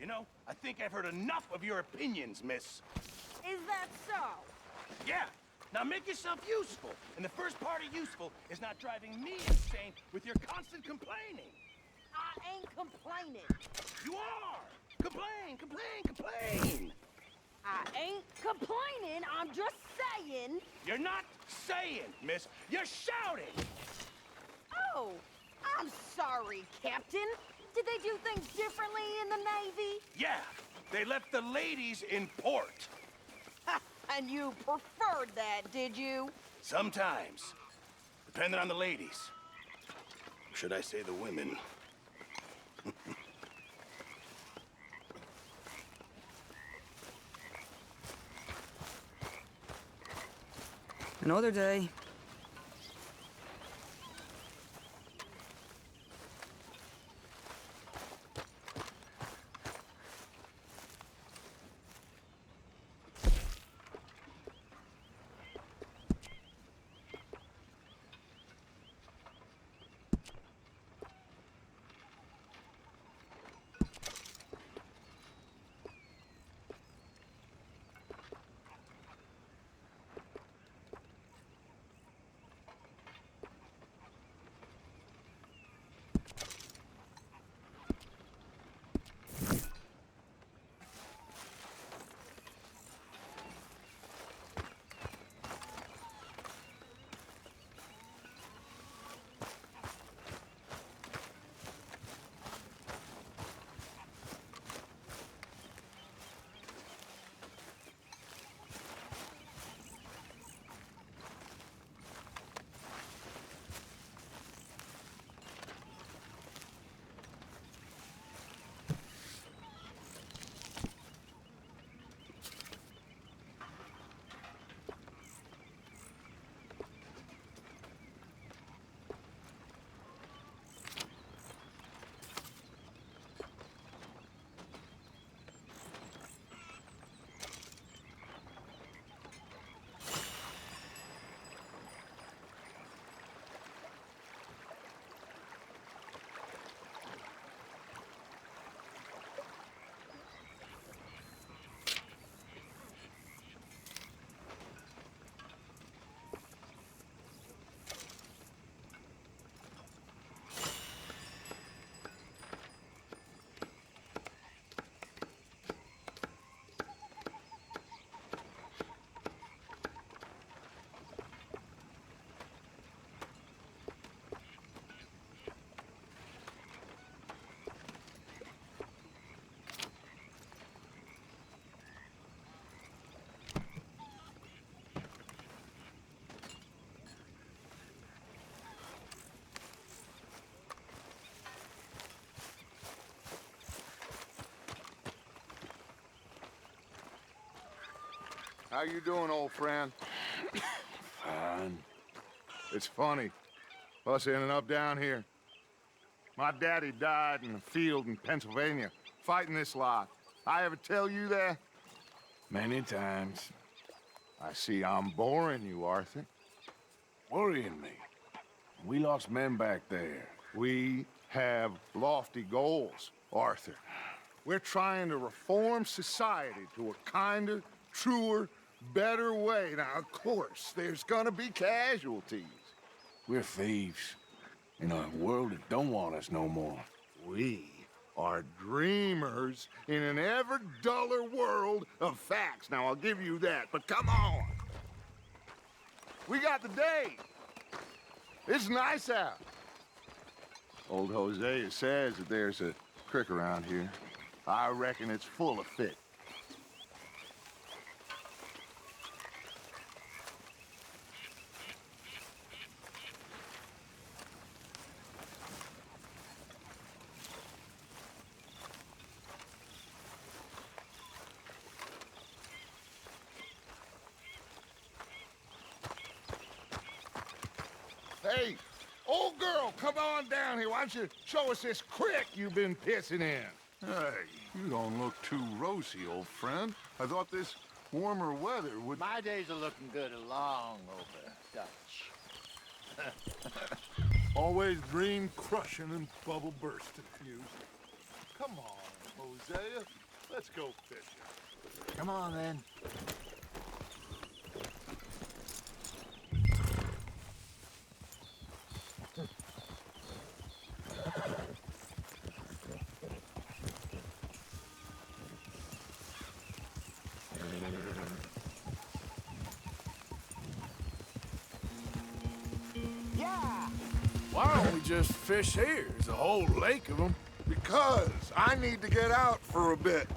You know, I think I've heard enough of your opinions, miss. Is that so? Yeah. Now make yourself useful. And the first part of useful is not driving me insane with your constant complaining. I ain't complaining. You are! Complain, complain, complain! I ain't complaining, I'm just saying. You're not saying, miss. You're shouting! Oh, I'm sorry, Captain. Did they do things differently in the Navy? Yeah, they left the ladies in port. Ha, and you preferred that, did you? Sometimes. Depending on the ladies. Or should I say the women? Another day. How you doing, old friend? Fine. It's funny, us ending up down here. My daddy died in the field in Pennsylvania, fighting this lot. I ever tell you that? Many times. I see I'm boring you, Arthur. Worrying me. We lost men back there. We have lofty goals, Arthur. We're trying to reform society to a kinder, truer, better way. Now, of course, there's gonna be casualties. We're thieves. In a world that don't want us no more. We are dreamers in an ever duller world of facts. Now, I'll give you that, but come on. We got the day. It's nice out. Old Hosea says that there's a creek around here. I reckon it's full of fish. Hey, old girl, come on down here. Why don't you show us this creek you've been pissing in? Hey, you don't look too rosy, old friend. I thought this warmer weather would... My days are looking good along over Dutch. Always dream crushing and bubble bursting, Fuse. Come on, Hosea. Let's go fishing. Come on, then. Why don't we just fish here? There's a whole lake of them. Because I need to get out for a bit.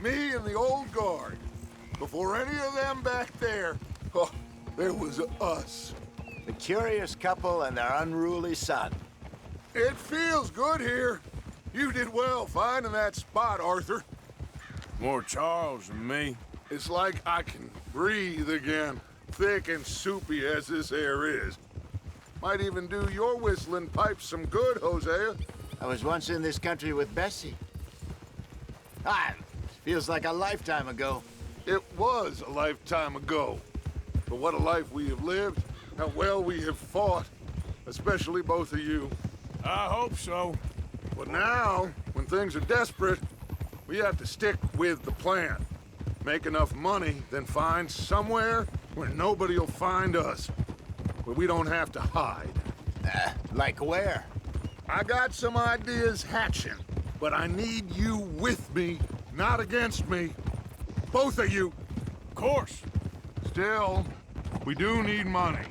Me and the old guard. Before any of them back there, oh, there was us. The curious couple and their unruly son. It feels good here. You did well finding that spot, Arthur. More Charles than me. It's like I can breathe again, thick and soupy as this air is. Might even do your whistling pipes some good, Hosea. I was once in this country with Bessie. Feels like a lifetime ago. It was a lifetime ago. But what a life we have lived, how well we have fought, especially both of you. I hope so. But now, when things are desperate, we have to stick with the plan. Make enough money, then find somewhere where nobody will find us. Where we don't have to hide. Like where? I got some ideas hatching, but I need you with me, not against me. Both of you. Of course. Still, we do need money.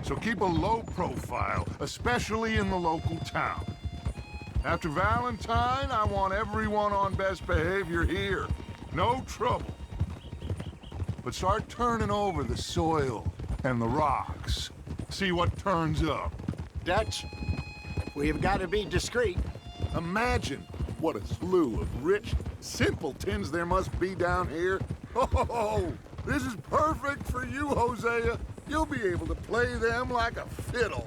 So keep a low profile, especially in the local town. After Valentine, I want everyone on best behavior here. No trouble. But start turning over the soil and the rocks. See what turns up. Dutch, we've got to be discreet. Imagine what a slew of rich simpletons there must be down here. Oh, this is perfect for you, Hosea. You'll be able to play them like a fiddle.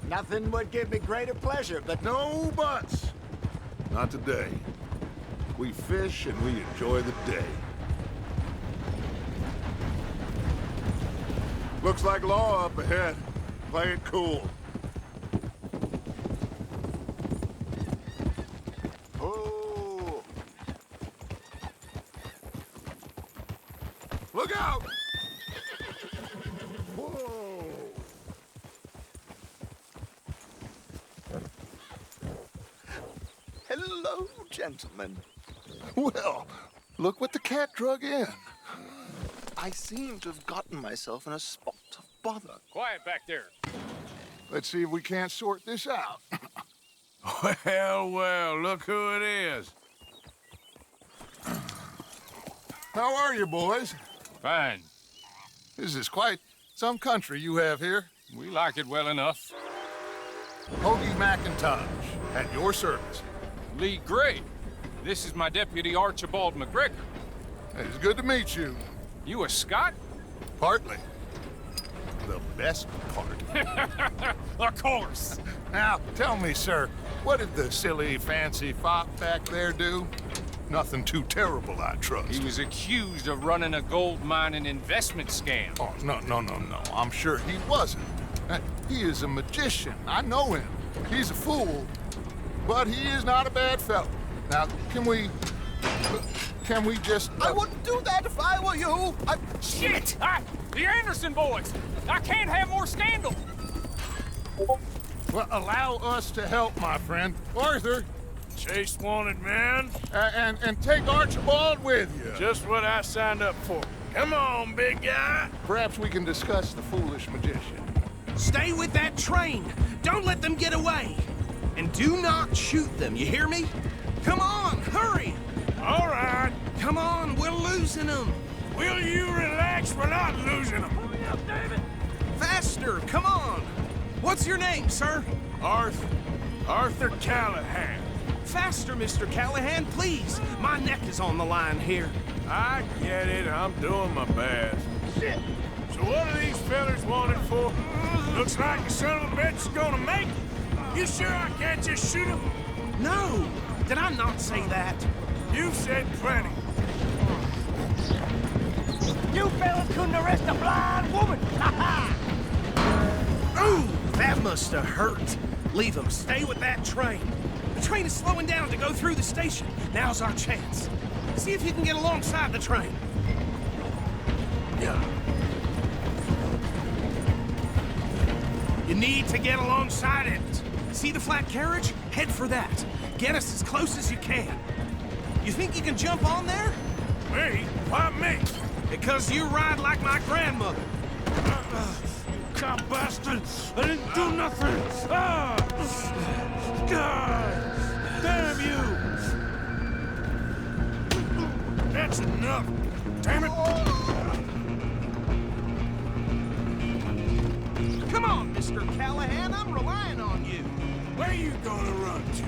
Nothing would give me greater pleasure, but No buts. Not today. We fish and we enjoy the day. Looks like law up ahead. Play it cool. Oh, Look out! Whoa! Hello, gentlemen. Well, look what the cat drug in. I seem to have gotten myself in a spot of bother. Quiet back there. Let's see if we can't sort this out. Well, look who it is. How are you, boys? Fine. This is quite some country you have here. We like it well enough. Hoagie McIntosh, at your service. Lee Gray. This is my deputy Archibald McGregor. It's good to meet you. You a Scot? Partly. The best part. Of course. Now, tell me, sir, what did the silly, fancy fop back there do? Nothing too terrible, I trust. He was accused of running a gold mining investment scam. Oh, no. I'm sure he wasn't. He is a magician. I know him. He's a fool, but he is not a bad fellow. Now, can we just... I wouldn't do that if I were you. Shit! The Anderson boys! I can't have more scandal! Well, allow us to help, my friend. Arthur. Chase wanted man. And take Archibald with you. Just what I signed up for. Come on, big guy. Perhaps we can discuss the foolish magician. Stay with that train. Don't let them get away. And do not shoot them, you hear me? Come on, hurry. All right. Come on, we're losing them. Will you relax? We're not losing them. Hurry up, David. Faster, come on. What's your name, sir? Arthur Callahan. Faster, Mr. Callahan, please. My neck is on the line here. I get it. I'm doing my best. Shit. So what are these fellas wanted for? Looks like the son of a bitch is gonna make it. You sure I can't just shoot him? No. Did I not say that? You said plenty. You fellas couldn't arrest a blind woman. Ha ha. Ooh, that must have hurt. Leave them. Stay with that train. The train is slowing down to go through the station. Now's our chance. See if you can get alongside the train. Yeah. You need to get alongside it. See the flat carriage? Head for that. Get us as close as you can. You think you can jump on there? Me? Why me? Because you ride like my grandmother. God bastard! I didn't do nothing! Ah! God! Damn you! That's enough! Damn it! Come on, Mr. Callahan, I'm relying on you. Where you gonna run to?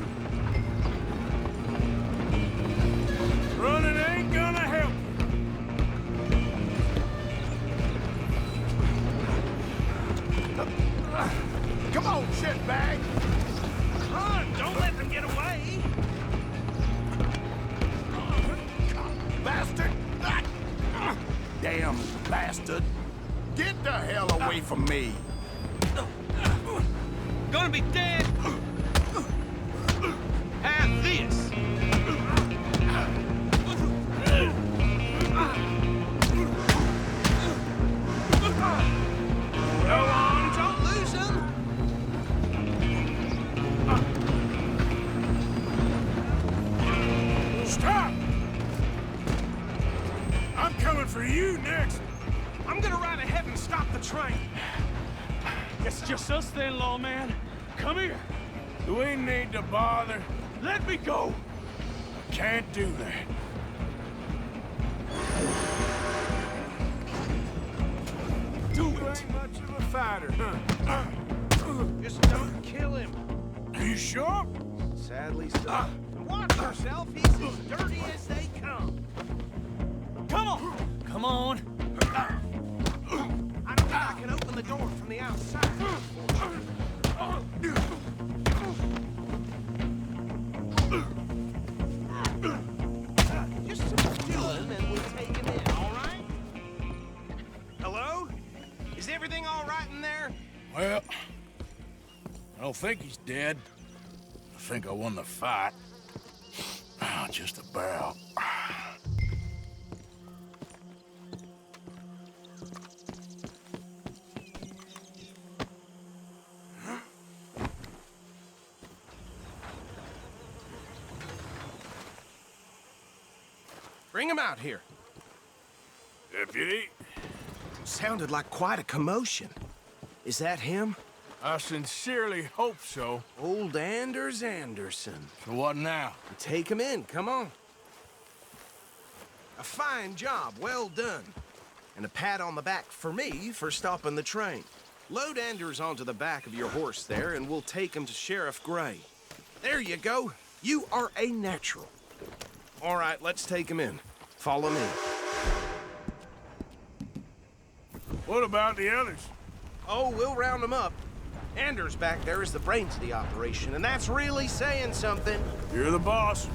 Running ain't gonna help you. Come on, shitbag! Run! Don't let them get away! Bastard! Damn bastard! Get the hell away from me! Gonna be dead! Have this! Go on, don't lose him! Stop! I'm coming for you next. I'm gonna ride ahead and stop the train. It's just us then, lawman. Come here. Do we need to bother? Let me go. I can't do that. Do You it! ain't much of a fighter, huh? Just don't kill him. Are you sure? Sadly so. And watch yourself, he's as dirty as they come. Come on! Come on! I don't think I can open the door from the outside. Just Dylan and we'll take him in, all right? Hello? Is everything all right in there? Well, I don't think he's dead. I think I won the fight. Just about. Bring him out here. Deputy, Sounded like quite a commotion. Is that him? I sincerely hope so. Old Anders Anderson. So what now? Take him in, come on. A fine job, well done. And a pat on the back for me for stopping the train. Load Anders onto the back of your horse there, and we'll take him to Sheriff Gray. There you go. You are a natural. All right, let's take him in. Follow me. What about the others? Oh, we'll round them up. Anders back there is the brains of the operation, and that's really saying something. You're the boss.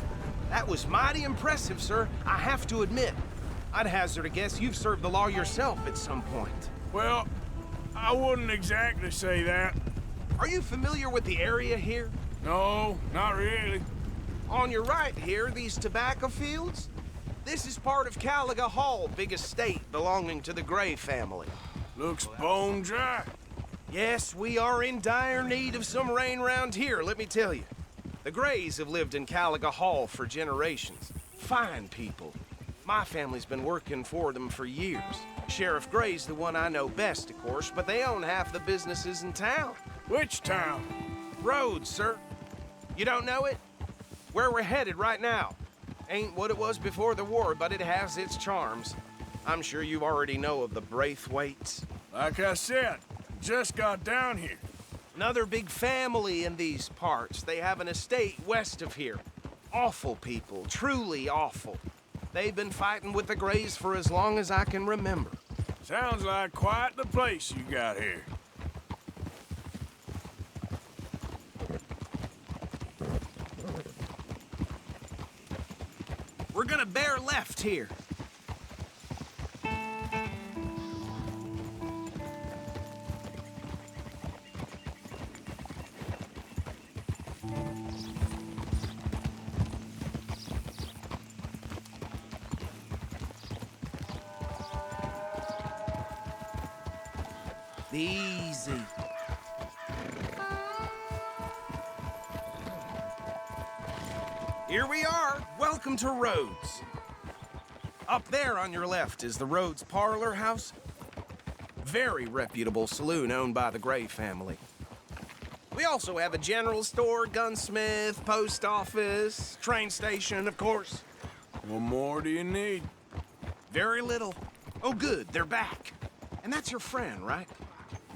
That was mighty impressive, sir. I have to admit. I'd hazard a guess you've served the law yourself at some point. Well, I wouldn't exactly say that. Are you familiar with the area here? No, not really. On your right here, these tobacco fields? This is part of Caliga Hall, big estate belonging to the Gray family. Looks bone dry. Yes, we are in dire need of some rain round here, let me tell you. The Grays have lived in Caliga Hall for generations. Fine people. My family's been working for them for years. Sheriff Gray's the one I know best, of course, but they own half the businesses in town. Which town? Rhodes, sir. You don't know it? Where we're headed right now. Ain't what it was before the war, but it has its charms. I'm sure you already know of the Braithwaites. Like I said, just got down here. Another big family in these parts. They have an estate west of here. Awful people, truly awful. They've been fighting with the Grays for as long as I can remember. Sounds like quite the place you got here. We're gonna bear left here. Easy. Here we are. Welcome to Rhodes. Up there on your left is the Rhodes Parlor House. Very reputable saloon owned by the Gray family. We also have a general store, gunsmith, post office, train station, of course. What more do you need? Very little. Oh, good, they're back. And that's your friend, right?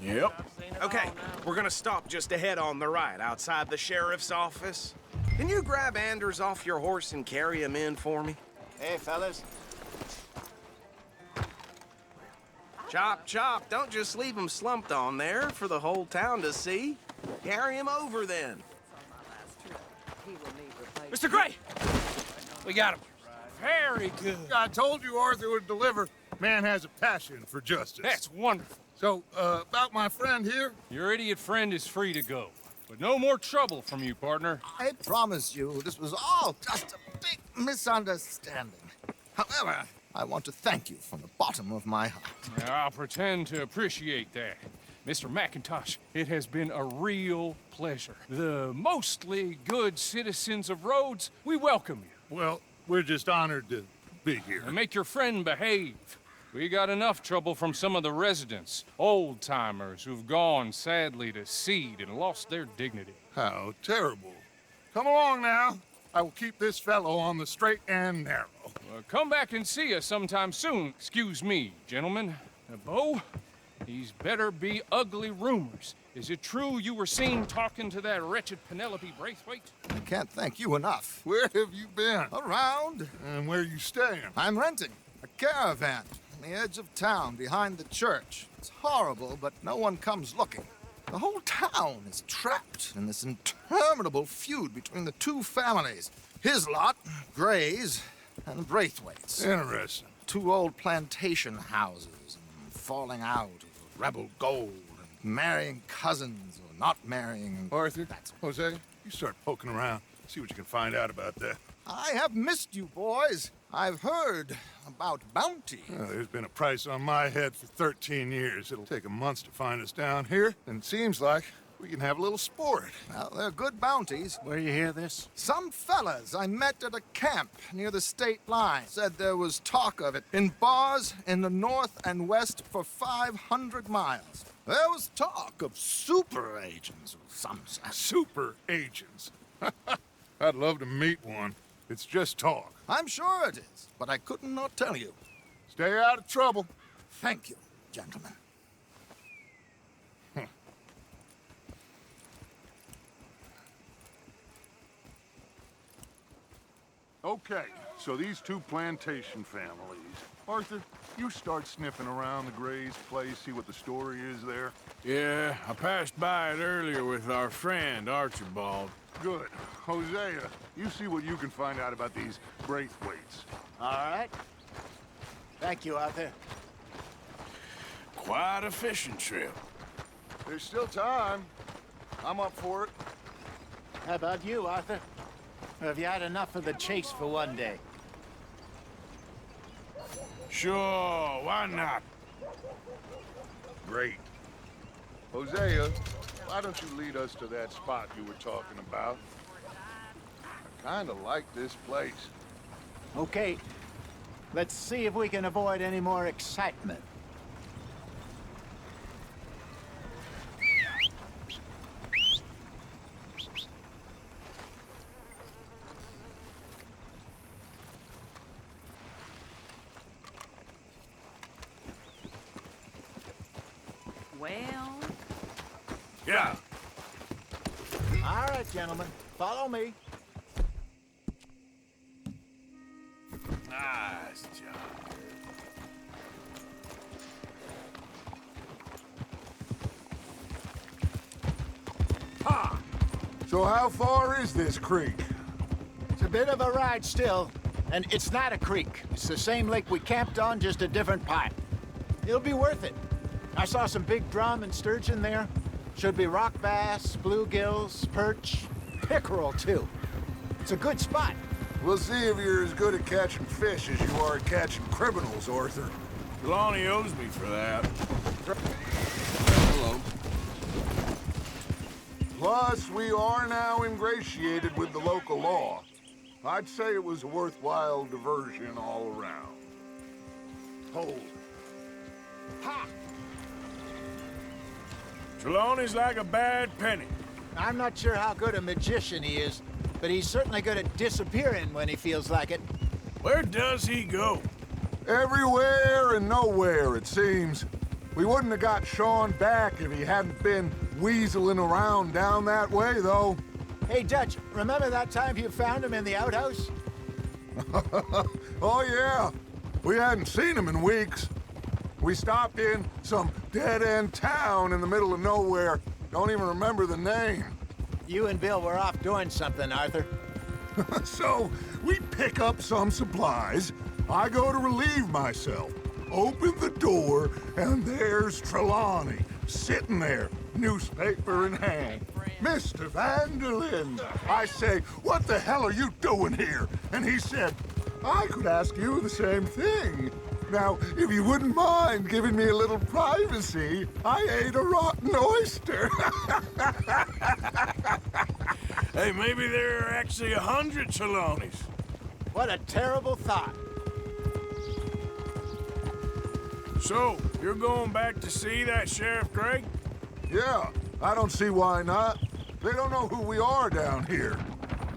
Yep. Okay, we're gonna stop just ahead on the right, outside the sheriff's office. Can you grab Anders off your horse and carry him in for me? Hey, fellas. Chop, chop, don't just leave him slumped on there for the whole town to see. Carry him over, then. Mr. Gray! We got him. Very good. I told you Arthur would deliver. Man has a passion for justice. That's wonderful. So, about my friend here? Your idiot friend is free to go. But no more trouble from you, partner. I promise you, this was all just a big misunderstanding. However, I want to thank you from the bottom of my heart. I'll pretend to appreciate that. Mr. McIntosh, it has been a real pleasure. The mostly good citizens of Rhodes, we welcome you. Well, we're just honored to be here. And make your friend behave. We got enough trouble from some of the residents, old-timers who've gone, sadly, to seed and lost their dignity. How terrible. Come along now. I will keep this fellow on the straight and narrow. Come back and see us sometime soon. Excuse me, gentlemen. Bo, these better be ugly rumors. Is it true you were seen talking to that wretched Penelope Braithwaite? I can't thank you enough. Where have you been? Around. And where you staying? I'm renting a caravan on the edge of town behind the church. It's horrible, but no one comes looking. The whole town is trapped in this interminable feud between the two families. His lot, Gray's, and Braithwaite's. Interesting. Two old plantation houses, and falling out of rebel gold, and marrying cousins or not marrying. Arthur, Jose, you start poking around. See what you can find out about that. I have missed you, boys. I've heard about bounty. There's been a price on my head for 13 years. It'll take a month to find us down here, and it seems like we can have a little sport. Well, they're good bounties. Where you hear this? Some fellas I met at a camp near the state line said there was talk of it in bars in the north and west for 500 miles. There was talk of super agents of some sort. Super agents. I'd love to meet one. It's just talk. I'm sure it is, but I couldn't not tell you. Stay out of trouble. Thank you, gentlemen. Okay, so these two plantation families. Arthur, you start sniffing around the Gray's place, see what the story is there. Yeah, I passed by it earlier with our friend, Archibald. Good. Hosea, you see what you can find out about these Braithwaites. All right. Thank you, Arthur. Quite a fishing trip. There's still time. I'm up for it. How about you, Arthur? Or have you had enough of the chase for one day? Sure, why not? Great. Hosea, why don't you lead us to that spot you were talking about? I kinda like this place. Okay. Let's see if we can avoid any more excitement. Well, Yeah. All right, gentlemen. Follow me. Nice job. So how far is this creek? It's a bit of a ride still, and it's not a creek. It's the same lake we camped on, just a different part. It'll be worth it. I saw some big drum and sturgeon there. Should be rock bass, bluegills, perch, pickerel too. It's a good spot. We'll see if you're as good at catching fish as you are at catching criminals, Arthur. Lonnie owes me for that. Plus, we are now ingratiated with the local law. I'd say it was a worthwhile diversion all around. Hold. Ha! Trelawney's like a bad penny. I'm not sure how good a magician he is, but he's certainly good at disappearing when he feels like it. Where does he go? Everywhere and nowhere, it seems. We wouldn't have got Sean back if he hadn't been weaseling around down that way, though. Hey, Dutch, remember that time you found him in the outhouse? Oh, yeah. We hadn't seen him in weeks. We stopped in some dead-end town in the middle of nowhere. Don't even remember the name. You and Bill were off doing something, Arthur. So, we pick up some supplies. I go to relieve myself. Open the door, and there's Trelawney, sitting there, newspaper in hand. Mr. Vanderlyn. I say, what the hell are you doing here? And he said, I could ask you the same thing. Now, if you wouldn't mind giving me a little privacy, I ate a rotten oyster. Hey, maybe there are actually 100 Trelawneys. What a terrible thought. So, you're going back to see that Sheriff Craig? Yeah, I don't see why not. They don't know who we are down here.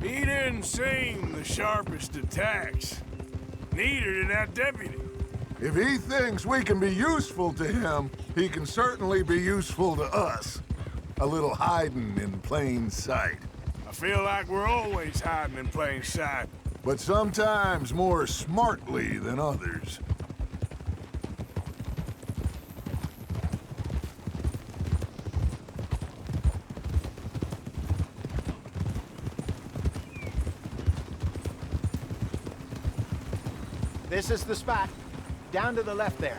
He didn't seem the sharpest attacks. Neither did that deputy. If he thinks we can be useful to him, he can certainly be useful to us. A little hiding in plain sight. I feel like we're always hiding in plain sight. But sometimes more smartly than others. This is the spot. Down to the left there.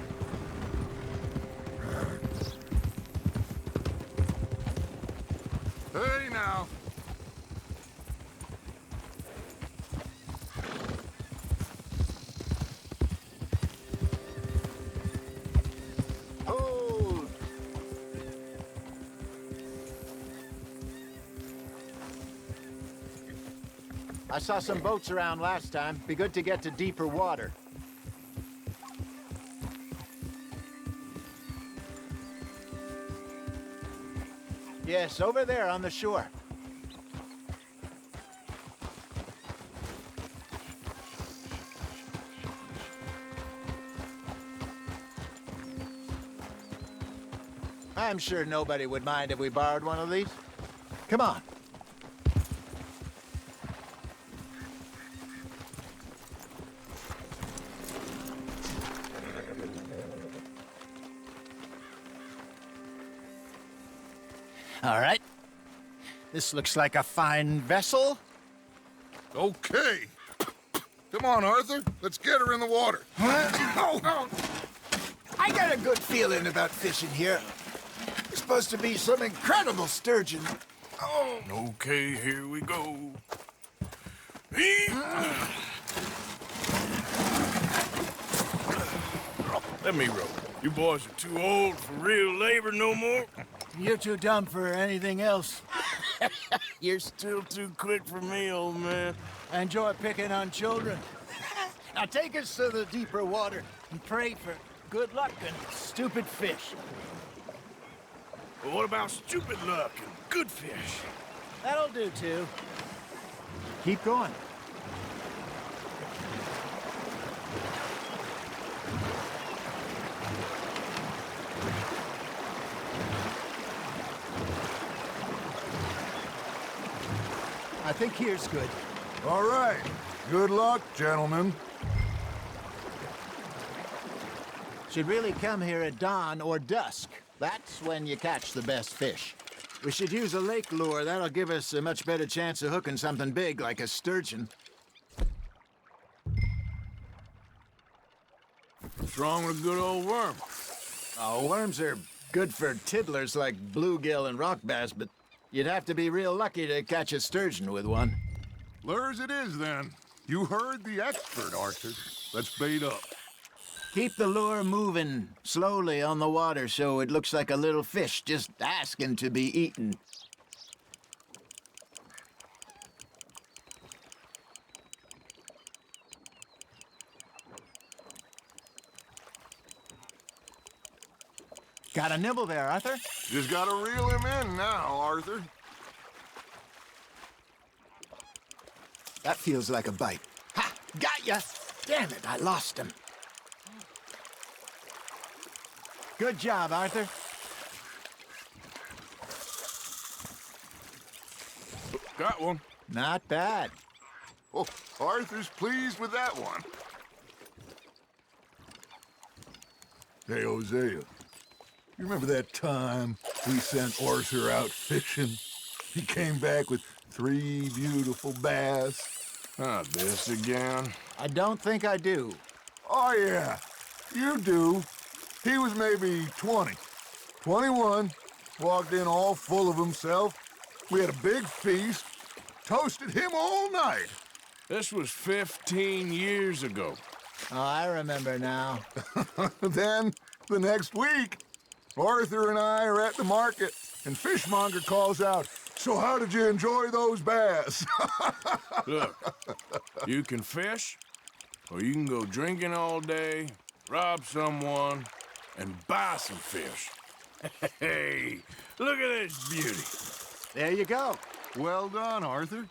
Hey, now. Hold. I saw some boats around last time. Be good to get to deeper water. Yes, over there on the shore. I'm sure nobody would mind if we borrowed one of these. Come on. All right. This looks like a fine vessel. Okay. Come on, Arthur. Let's get her in the water. Oh. I got a good feeling about fishing here. It's supposed to be some incredible sturgeon. Oh. Okay, here we go. Let me row. You boys are too old for real labor no more. You're too dumb for anything else. You're still too quick for me, old man. I enjoy picking on children. Now take us to the deeper water and pray for good luck and stupid fish. But what about stupid luck and good fish? That'll do, too. Keep going. I think here's good. All right. Good luck, gentlemen. Should really come here at dawn or dusk. That's when you catch the best fish. We should use a lake lure. That'll give us a much better chance of hooking something big like a sturgeon. What's wrong with a good old worm? Oh, worms are good for tiddlers like bluegill and rock bass, but you'd have to be real lucky to catch a sturgeon with one. Lures it is, then. You heard the expert, Arthur. Let's bait up. Keep the lure moving slowly on the water so it looks like a little fish just asking to be eaten. Got a nibble there, Arthur? Just gotta reel him in now, Arthur. That feels like a bite. Ha! Got ya! Damn it, I lost him. Good job, Arthur. Got one. Not bad. Oh, Arthur's pleased with that one. Hey, Hosea, you remember that time we sent Arthur out fishing? He came back with 3 beautiful bass. Not this again. I don't think I do. Oh, yeah, you do. He was maybe 20, 21, walked in all full of himself. We had a big feast, toasted him all night. This was 15 years ago. Oh, I remember now. Then, the next week, Arthur and I are at the market, and Fishmonger calls out, "So how did you enjoy those bass?" Look, you can fish, or you can go drinking all day, rob someone, and buy some fish. Hey, look at this beauty. There you go. Well done, Arthur.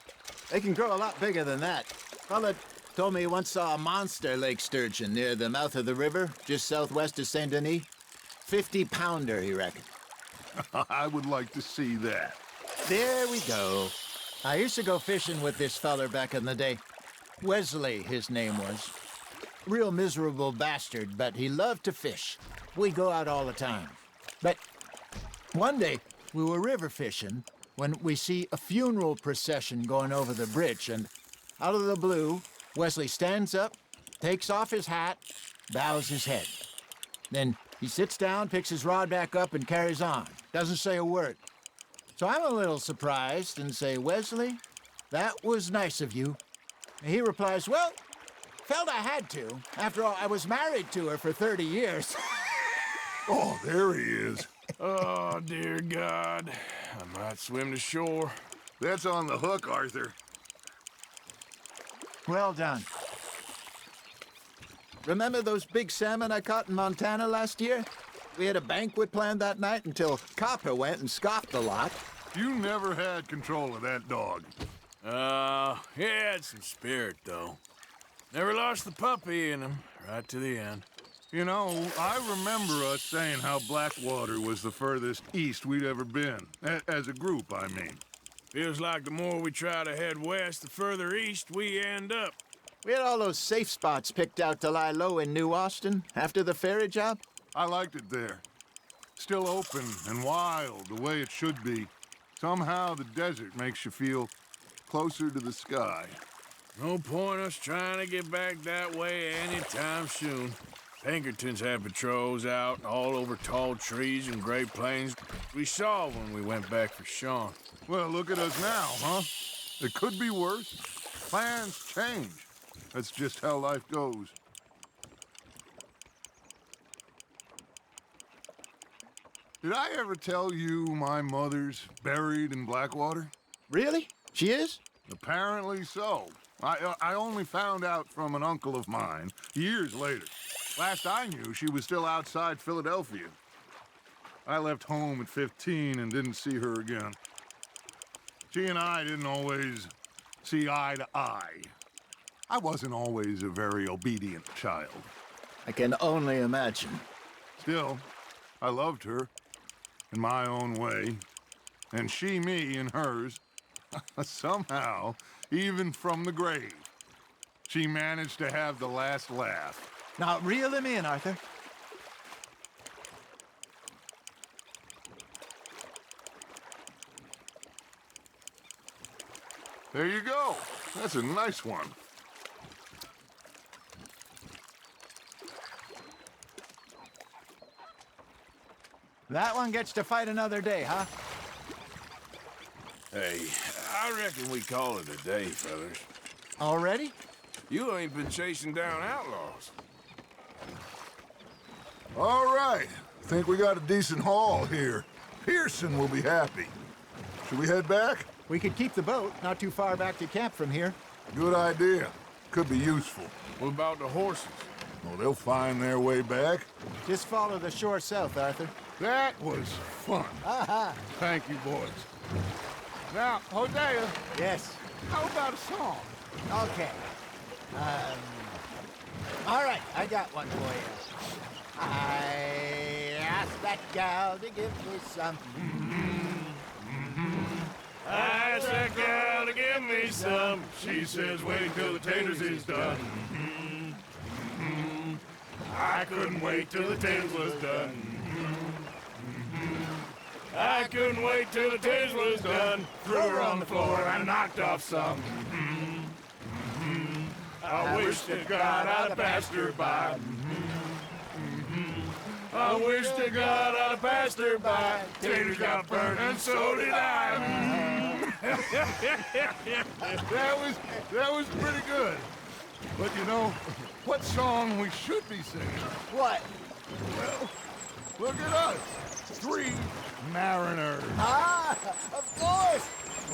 They can grow a lot bigger than that. Fella told me he once saw a monster lake sturgeon near the mouth of the river, just southwest of Saint Denis. 50-pounder, he reckoned. I would like to see that. There we go. I used to go fishing with this feller back in the day. Wesley, his name was. Real miserable bastard, but he loved to fish. We'd go out all the time. But one day, we were river fishing when we see a funeral procession going over the bridge, and out of the blue, Wesley stands up, takes off his hat, bows his head. Then he sits down, picks his rod back up, and carries on. Doesn't say a word. So I'm a little surprised and say, "Wesley, that was nice of you." And he replies, "Well, felt I had to. After all, I was married to her for 30 years. Oh, there he is. Oh, dear God. I might swim to shore. That's on the hook, Arthur. Well done. Remember those big salmon I caught in Montana last year? We had a banquet planned that night until Copper went and scoffed a lot. You never had control of that dog. He had some spirit, though. Never lost the puppy in him, right to the end. You know, I remember us saying how Blackwater was the furthest east we'd ever been. As a group, I mean. Feels like the more we try to head west, the further east we end up. We had all those safe spots picked out to lie low in New Austin after the ferry job. I liked it there. Still open and wild, the way it should be. Somehow the desert makes you feel closer to the sky. No point us trying to get back that way anytime soon. Pinkertons had patrols out all over tall trees and Great Plains. We saw when we went back for Sean. Well, look at us now, huh? It could be worse. Plans change. That's just how life goes. Did I ever tell you my mother's buried in Blackwater? Really? She is? Apparently so. I only found out from an uncle of mine years later. Last I knew, she was still outside Philadelphia. I left home at 15 and didn't see her again. She and I didn't always see eye to eye. I wasn't always a very obedient child. I can only imagine. Still, I loved her in my own way, and she me in hers. Somehow, even from the grave, she managed to have the last laugh. Now, reel him in, Arthur. There you go. That's a nice one. That one gets to fight another day, huh? Hey, I reckon we call it a day, fellas. Already? You ain't been chasing down outlaws. All right. Think we got a decent haul here. Pearson will be happy. Should we head back? We could keep the boat not too far back to camp from here. Good idea. Could be useful. What about the horses? Oh, they'll find their way back. Just follow the shore south, Arthur. That was fun. Thank you, boys. Now, Hosea, Yes. how about a song? Okay. All right, I got one for you. I asked that gal to give me some. I asked that gal to give me some. She says, wait till the taters is done. I couldn't wait till the taters was done. I couldn't wait till the taters was done. Threw her on the floor and knocked off some. I wish to God I'd have passed her by. I wish to God I'd have passed her by. Taters got burnt and so did I. That was pretty good. But you know, what song we should be singing? What? Well, look at us. 3 mariners. Of course!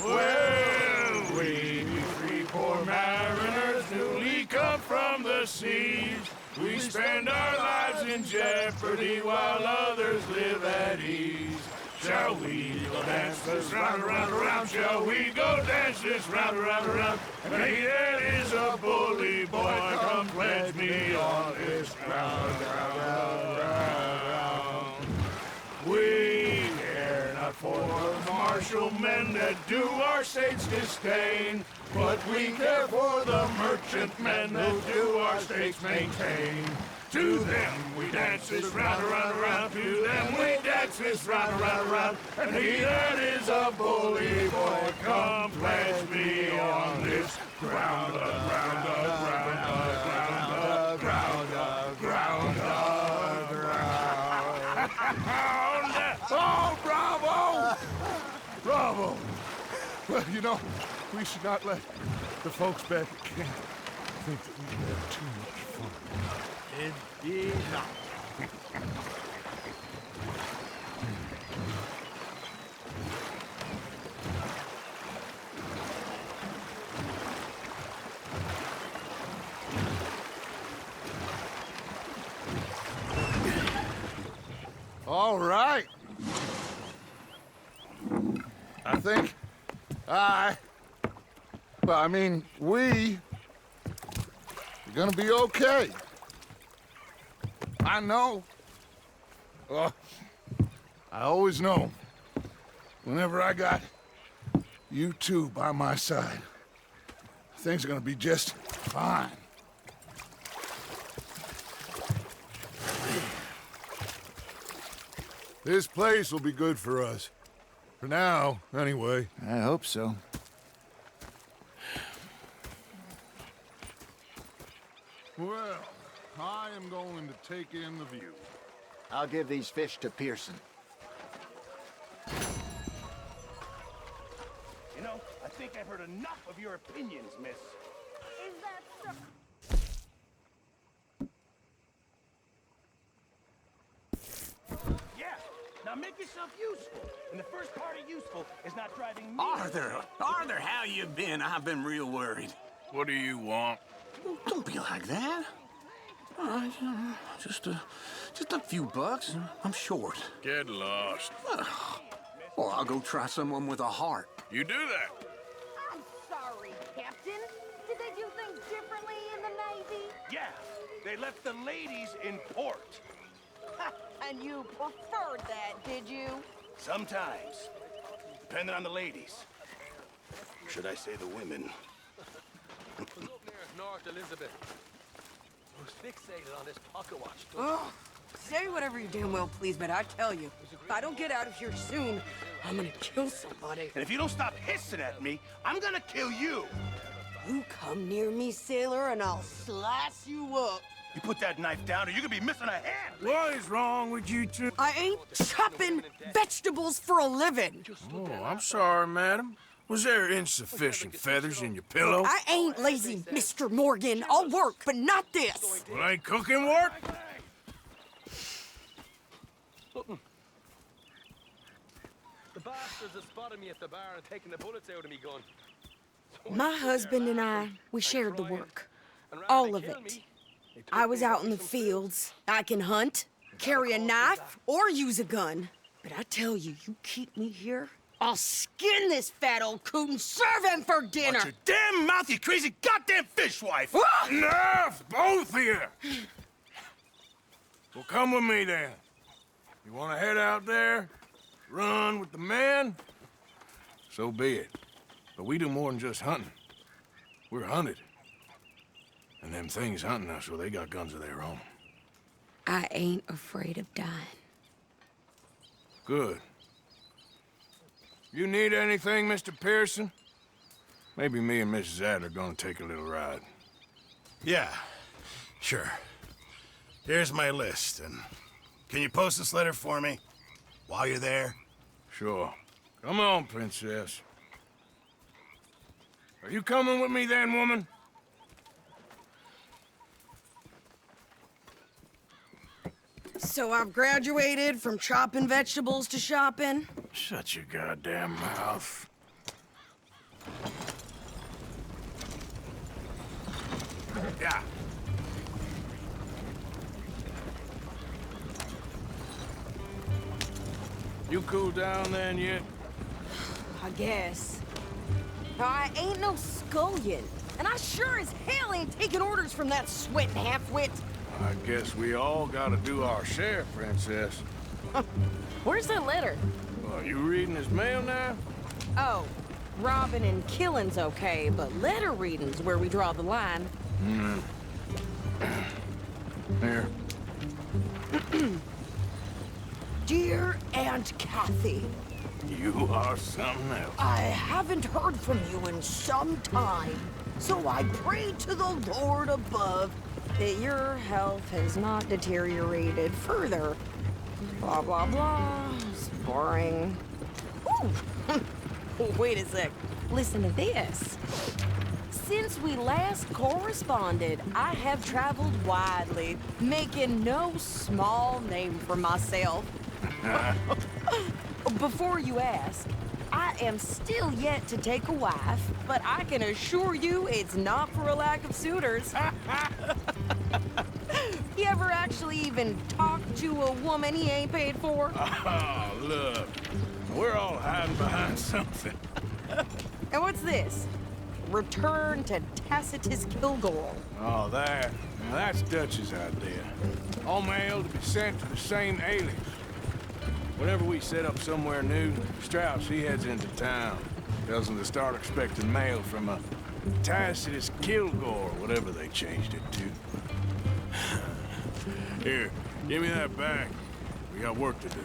Well, we 3 poor mariners newly come from the seas. We spend our lives in jeopardy while others live at ease. Shall we go dance this round, around, around? Shall we go dance this round, around, around? And he that is a bully boy, come pledge me on this ground, ground, ground. We care not for the martial men that do our state's disdain, but we care for the merchant men that do our state's maintain. To them we dance this round, around, around. To them we dance this round, around, around. And he that is a bully boy, come pledge me on this ground, ground, ground, ground, ground, ground, ground. Oh, bravo! Bravo! Well, you know, we should not let the folks back at camp think that we had too much fun. Indeed not. All right. I think we're gonna be okay. I know. I always know. Whenever I got you two by my side, things are gonna be just fine. This place will be good for us. For now, anyway. I hope so. Well, I am going to take in the view. I'll give these fish to Pearson. You know, I think I've heard enough of your opinions, miss. Is that so? Yeah, now make yourself useful. And the first part of useful is not driving me. Arthur, how you been? I've been real worried. What do you want? Don't be like that. All right, just a few bucks. I'm short. Get lost. Well, I'll go try someone with a heart. You do that. I'm sorry, Captain. Did they do things differently in the Navy? Yeah, they left the ladies in port. And you preferred that, did you? Sometimes, depending on the ladies. Should I say the women? North Elizabeth. Who's fixated on this pocket watch? Oh, say whatever you damn well please, but I tell you, if I don't get out of here soon, I'm gonna kill somebody. And if you don't stop hissing at me, I'm gonna kill you. You come near me, sailor, and I'll slice you up. You put that knife down or you're gonna be missing a hand. What is wrong with you two? I ain't chopping vegetables for a living. Oh, I'm sorry, madam. Was there insufficient feathers in your pillow? I ain't lazy, Mr. Morgan. I'll work, but not this. Well, ain't cooking work? The bastards have spotted me at the bar and taken the bullets out of me gun. My husband and I, we shared the work. All of it. I was out in the fields. I can hunt, carry a knife, or use a gun. But I tell you, you keep me here, I'll skin this fat old coot and serve him for dinner. Watch your damn mouth, you crazy goddamn fishwife! Ah! Enough, both of you! Well, come with me then. You want to head out there, run with the men? So be it. But we do more than just hunting. We're hunted. And them things hunting us, well, they got guns of their own. I ain't afraid of dying. Good. You need anything, Mr. Pearson? Maybe me and Mrs. Adler are gonna take a little ride. Yeah, sure. Here's my list, and can you post this letter for me while you're there? Sure. Come on, Princess. Are you coming with me then, woman? So I've graduated from chopping vegetables to shopping? Shut your goddamn mouth. Yeah. You cool down then yet? I guess. I ain't no scullion, and I sure as hell ain't taking orders from that sweating half-wit. I guess we all gotta do our share, Princess. Where's that letter? Well, you reading his mail now? Oh, robbing and killing's okay, but letter reading's where we draw the line. Here. Dear Aunt Kathy, You are something else. I haven't heard from you in some time, so I pray to the Lord above that your health has not deteriorated further. Blah, blah, blah. It's boring. Ooh! Wait a sec. Listen to this. Since we last corresponded, I have traveled widely, making no small name for myself. Before you ask, I am still yet to take a wife, but I can assure you it's not for a lack of suitors. You ever actually even talked to a woman he ain't paid for? Oh, look. We're all hiding behind something. And what's this? Return to Tacitus Kilgore. Oh, that. Now, that's Dutch's idea. All mail to be sent to the same alias. Whenever we set up somewhere new, Strauss, he heads into town. Tells them to start expecting mail from a Tacitus Kilgore, whatever they changed it to. Here, give me that back. We got work to do.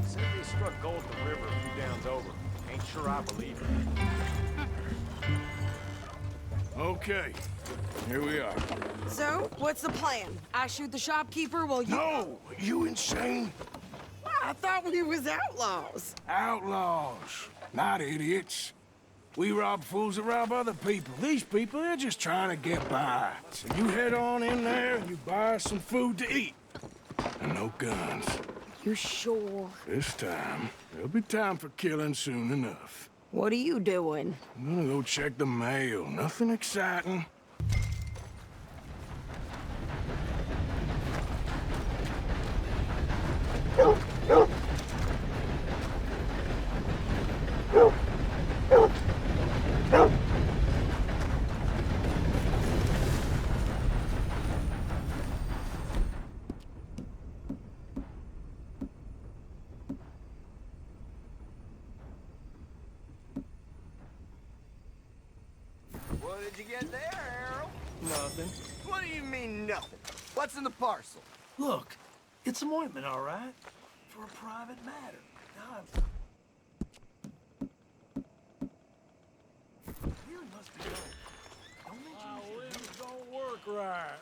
Said they struck gold at the river a few downs over. Ain't sure I believe it. Okay, here we are. So, what's the plan? I shoot the shopkeeper while you... No! You insane? I thought we was outlaws. Outlaws, not idiots. We rob fools that rob other people. These people, they're just trying to get by. So you head on in there and you buy us some food to eat. And no guns. You sure? This time, there'll be time for killing soon enough. What are you doing? I'm gonna go check the mail. Nothing exciting. What did you get there, Harold? Nothing. What do you mean, nothing? What's in the parcel? Look, it's some ointment, all right? For a private matter. Now here must be gold. Don't mention this Don't work right.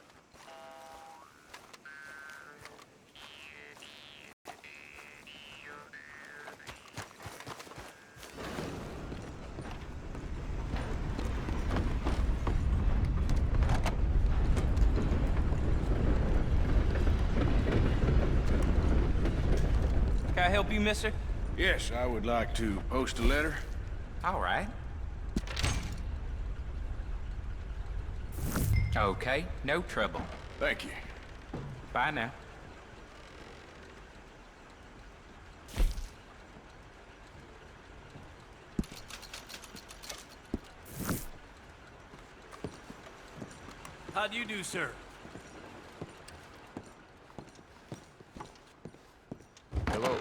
Can I help you, mister? Yes, I would like to post a letter. All right. Okay, no trouble. Thank you. Bye now. How do you do, sir? Hello.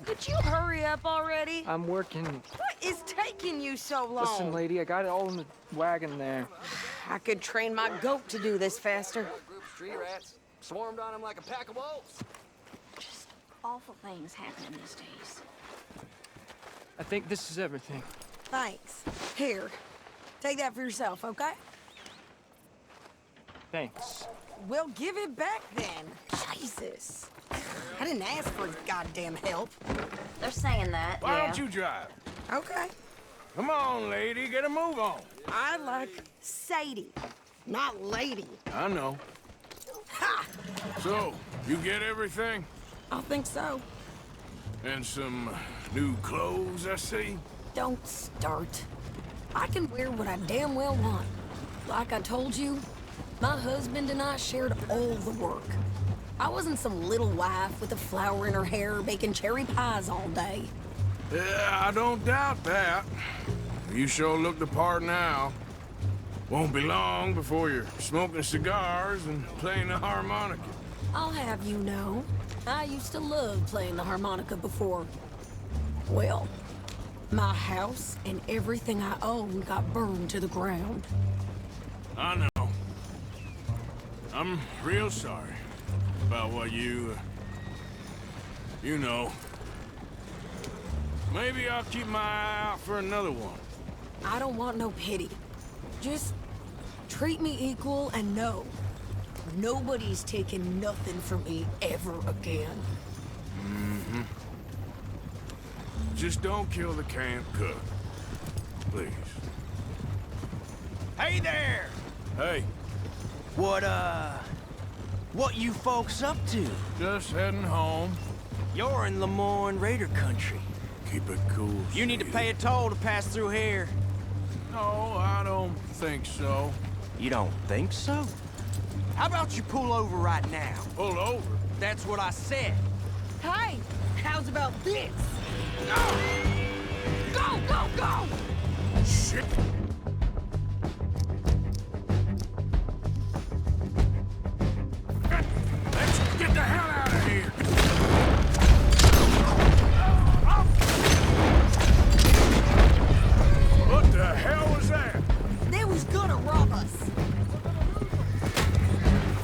Could you hurry up already? I'm working. What is taking you so long? Listen, lady, I got it all in the wagon there. I could train my goat to do this faster. Group of street rats swarmed on him like a pack of wolves. Just awful things happening these days. I think this is everything. Thanks. Here, take that for yourself, okay? Thanks. Well, give it back then. Jesus. I didn't ask for his goddamn help. They're saying that, Why yeah. don't you drive? Okay. Come on, lady, get a move on. I like Sadie, not lady. I know. Ha! So, you get everything? I think so. And some new clothes, I see? Don't start. I can wear what I damn well want. Like I told you, my husband and I shared all the work. I wasn't some little wife with a flower in her hair baking cherry pies all day. Yeah, I don't doubt that. You sure look the part now. Won't be long before you're smoking cigars and playing the harmonica. I'll have you know, I used to love playing the harmonica before. Well, my house and everything I owned got burned to the ground. I know. I'm real sorry about what you know. Maybe I'll keep my eye out for another one. I don't want no pity. Just treat me equal and know nobody's taking nothing from me ever again. Mm-hmm. Just don't kill the canned cook. Please. Hey there! Hey, What you folks up to? just heading home. You're in Lemoyne Raider country. Keep it cool. You need to sweetie. pay a toll to pass through here. No, I don't think so. You don't think so? How about you pull over right now? Pull over. That's what I said. Hey, how's about this? Go, go, go! Shit. Let's get the hell out of here. What the hell was that? They was gonna rob us.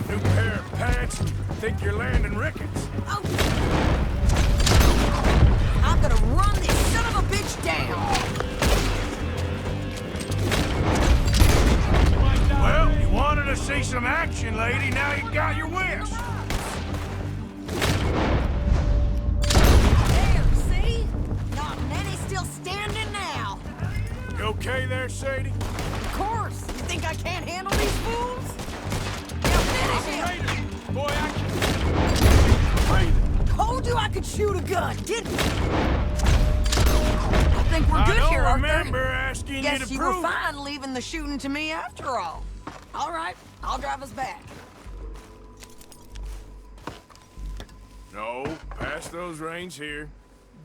New pair of pants? Think you're landing Ricketts? Oh. I'm gonna run this son of a bitch down. Well, you wanted to see some action, lady. Now you got your wish. There, see? Not many still standing now. You okay there, Sadie? Of course. You think I can't handle these fools? Now finish him. Boy, I can... Told you I could shoot a gun, didn't I? I think we're good here, I Arthur. don't remember asking Guess you to you prove were fine leaving the shooting to me after all. All right, I'll drive us back. No, pass those reins here.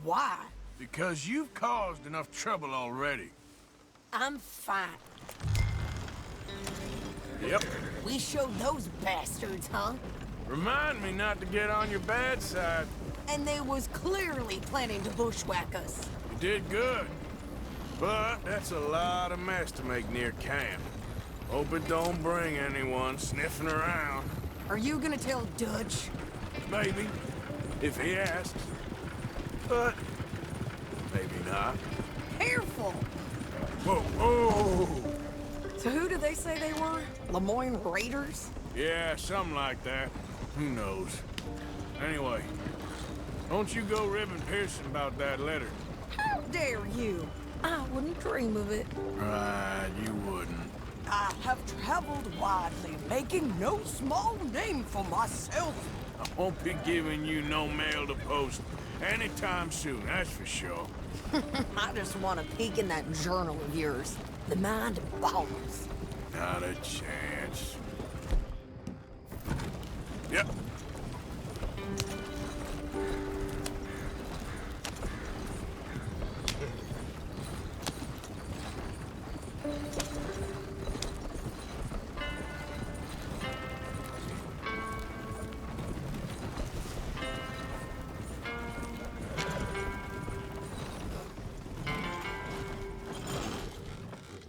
Why? Because you've caused enough trouble already. I'm fine. Yep. We showed those bastards, huh? Remind me not to get on your bad side. And they was clearly planning to bushwhack us. You did good. But that's a lot of mess to make near camp. Hope it don't bring anyone sniffing around. Are you gonna tell Dutch? Maybe, if he asks. But maybe not. Careful! Whoa, whoa! So who do they say they were? Lemoyne Raiders? Yeah, something like that. Who knows? Anyway, don't you go ribbing Pearson about that letter. How dare you? I wouldn't dream of it. Right, you wouldn't. I have traveled widely, making no small name for myself. I won't be giving you no mail to post anytime soon, that's for sure. I just want to peek in that journal of yours. The mind boggles. Not a chance. Yep.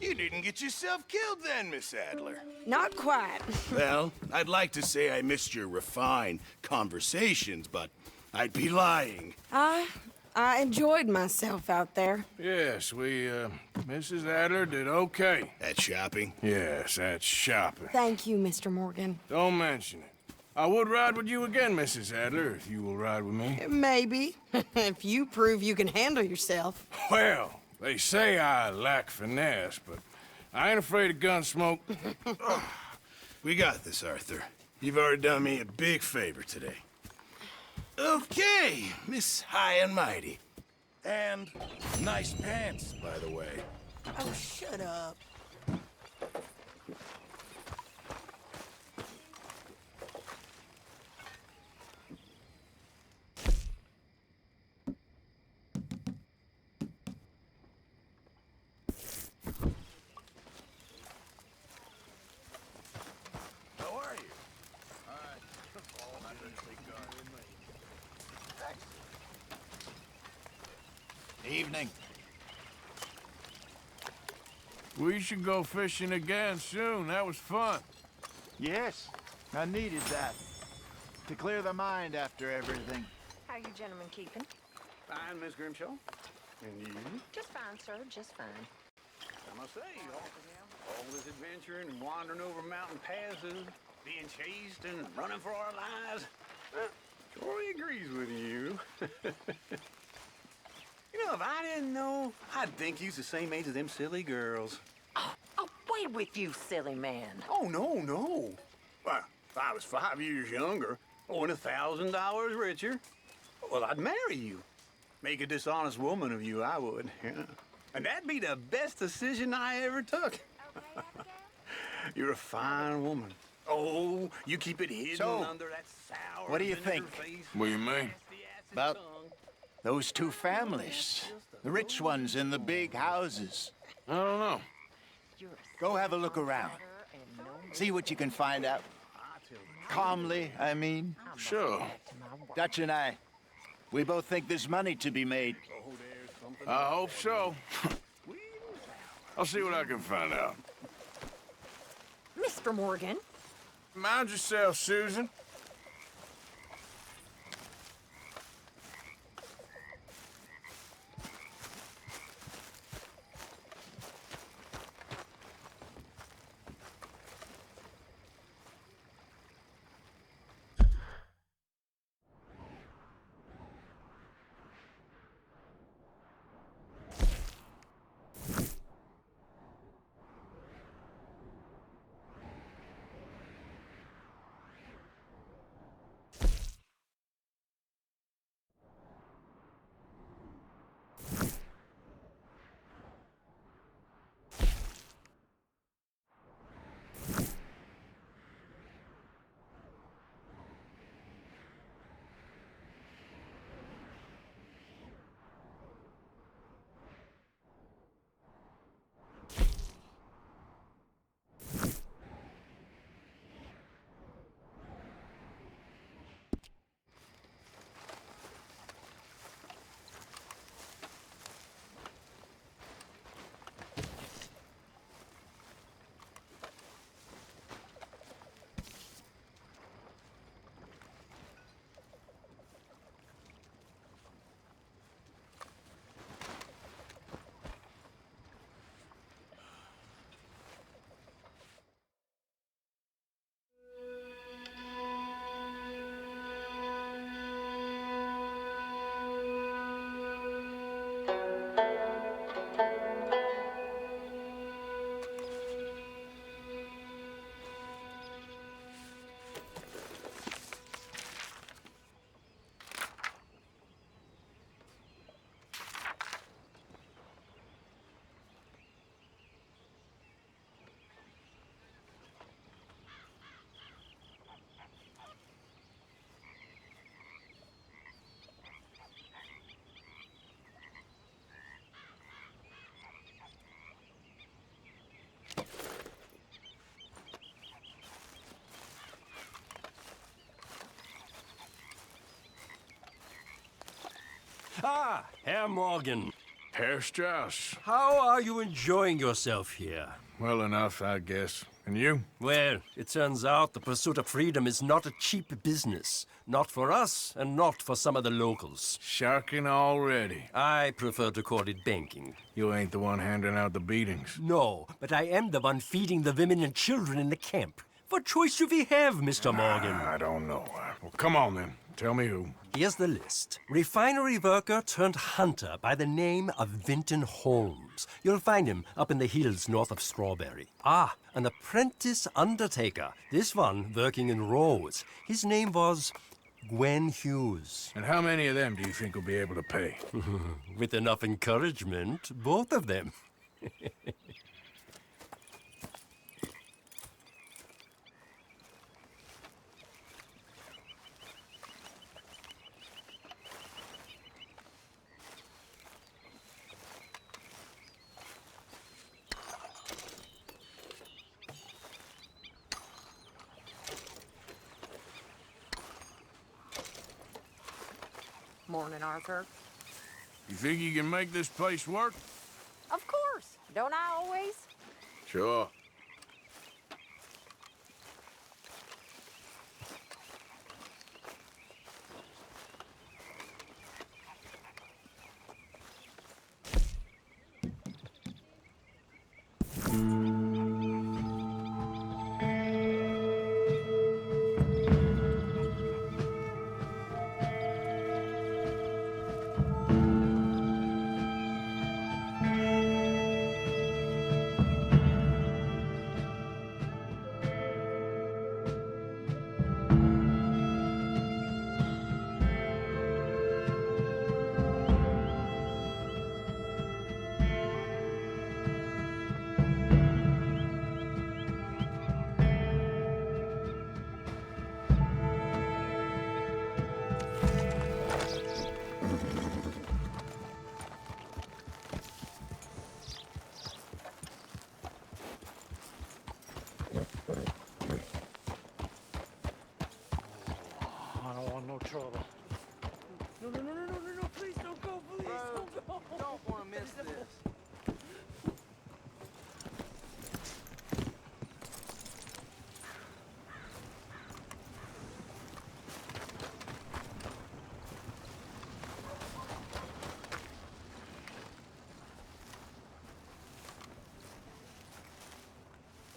You didn't get yourself killed then, Miss Adler. Not quite. Well, I'd like to say I missed your refined conversations, but I'd be lying. I enjoyed myself out there. Yes, Mrs. Adler did okay. At shopping? Yes, that's shopping. Thank you, Mr. Morgan. Don't mention it. I would ride with you again, Mrs. Adler, if you will ride with me. Maybe. If you prove you can handle yourself. Well, they say I lack finesse, but I ain't afraid of gun smoke. We got this, Arthur. You've already done me a big favor today. Okay, Miss High and Mighty. And nice pants, by the way. Oh, shut up. How are you? Evening. We should go fishing again soon. That was fun. Yes, I needed that. To clear the mind after everything. How you gentlemen keeping? Fine, Miss Grimshaw. And you? Just fine, sir, just fine. I must say, all this adventuring and wandering over mountain passes, being chased and running for our lives, Troy agrees with you. You know, if I didn't know, I'd think you's the same age as them silly girls. Away with you, silly man. Oh, no. Well, if I was 5 years younger, or $1,000 richer, well, I'd marry you. Make a dishonest woman of you, I would. Yeah. And that'd be the best decision I ever took. You're a fine woman. Oh, you keep it hidden So, under that sour what do you vinegar think? face. What do you mean? About those two families. The rich ones in the big houses. I don't know. Go have a look around. See what you can find out. Calmly, I mean. Sure. Dutch and I, we both think there's money to be made. I hope so. I'll see what I can find out. Mr. Morgan. Mind yourself, Susan. Ah, Herr Morgan. Herr Strauss. How are you enjoying yourself here? Well enough, I guess. And you? Well, it turns out the pursuit of freedom is not a cheap business. Not for us, and not for some of the locals. Sharking already. I prefer to call it banking. You ain't the one handing out the beatings. No, but I am the one feeding the women and children in the camp. What choice do we have, Mr. Morgan? I don't know. Well, come on then. Tell me who. Here's the list. Refinery worker turned hunter by the name of Vinton Holmes. You'll find him up in the hills north of Strawberry. Ah, an apprentice undertaker. This one working in Rhodes. His name was Gwen Hughes. And how many of them do you think will be able to pay? With enough encouragement, both of them. Morning, Arthur. You think you can make this place work? Of course. Don't I always? Sure. I don't want no trouble. No, please don't go, please don't go. Don't want to miss this.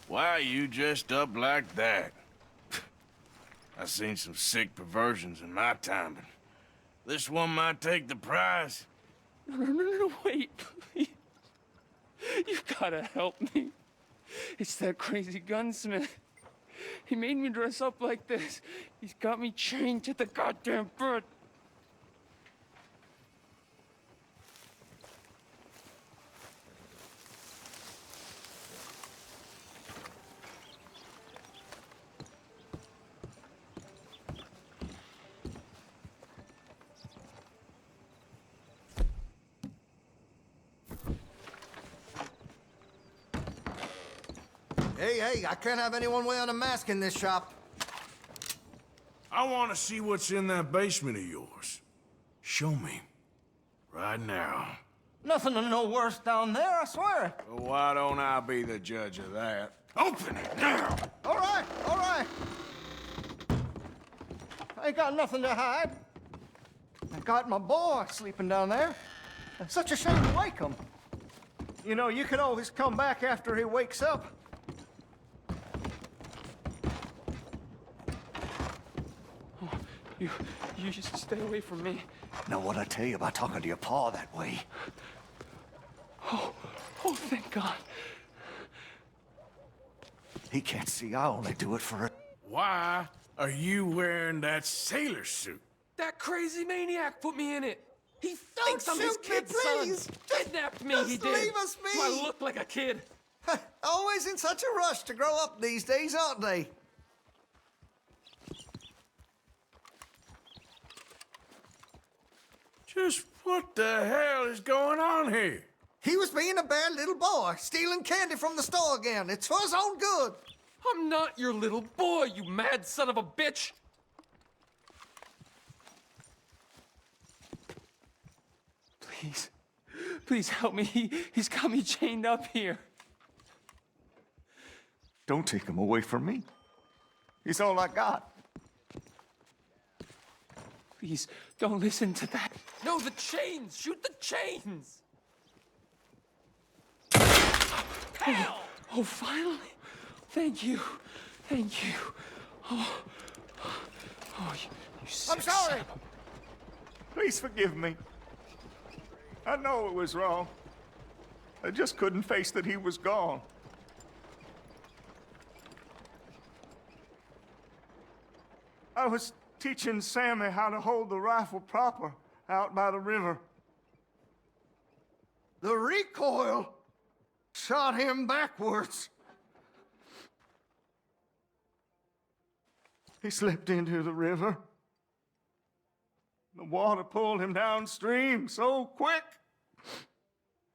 Why are you dressed up like that? I've seen some sick perversions in my time, but this one might take the prize. No, wait, please. You gotta help me. It's that crazy gunsmith. He made me dress up like this. He's got me chained to the goddamn bed. Hey, I can't have anyone wearing a mask in this shop. I want to see what's in that basement of yours. Show me. Right now. Nothing to no worse down there, I swear. Well, why don't I be the judge of that? Open it now! All right. I ain't got nothing to hide. I got my boy sleeping down there. It's such a shame to wake him. You know, you can always come back after he wakes up. You just stay away from me. Now, what I tell you about talking to your pa that way? Oh, thank God. He can't see. I only do it for a... Why are you wearing that sailor suit? That crazy maniac put me in it. He Don't thinks I'm his shoot me, kid's please. son. Kidnapped me, he Just did. leave us be. Do I look like a kid? Always in such a rush to grow up these days, aren't they? Just what the hell is going on here? He was being a bad little boy, stealing candy from the store again. It's for his own good. I'm not your little boy, you mad son of a bitch. Please. Please help me. He's got me chained up here. Don't take him away from me. He's all I got. Please, don't listen to that. No, the chains! Shoot the chains! Oh, finally. Thank you. Thank you. Oh, you sick I'm sorry. son of Please forgive me. I know it was wrong. I just couldn't face that he was gone. I was teaching Sammy how to hold the rifle proper out by the river. The recoil shot him backwards. He slipped into the river. The water pulled him downstream so quick.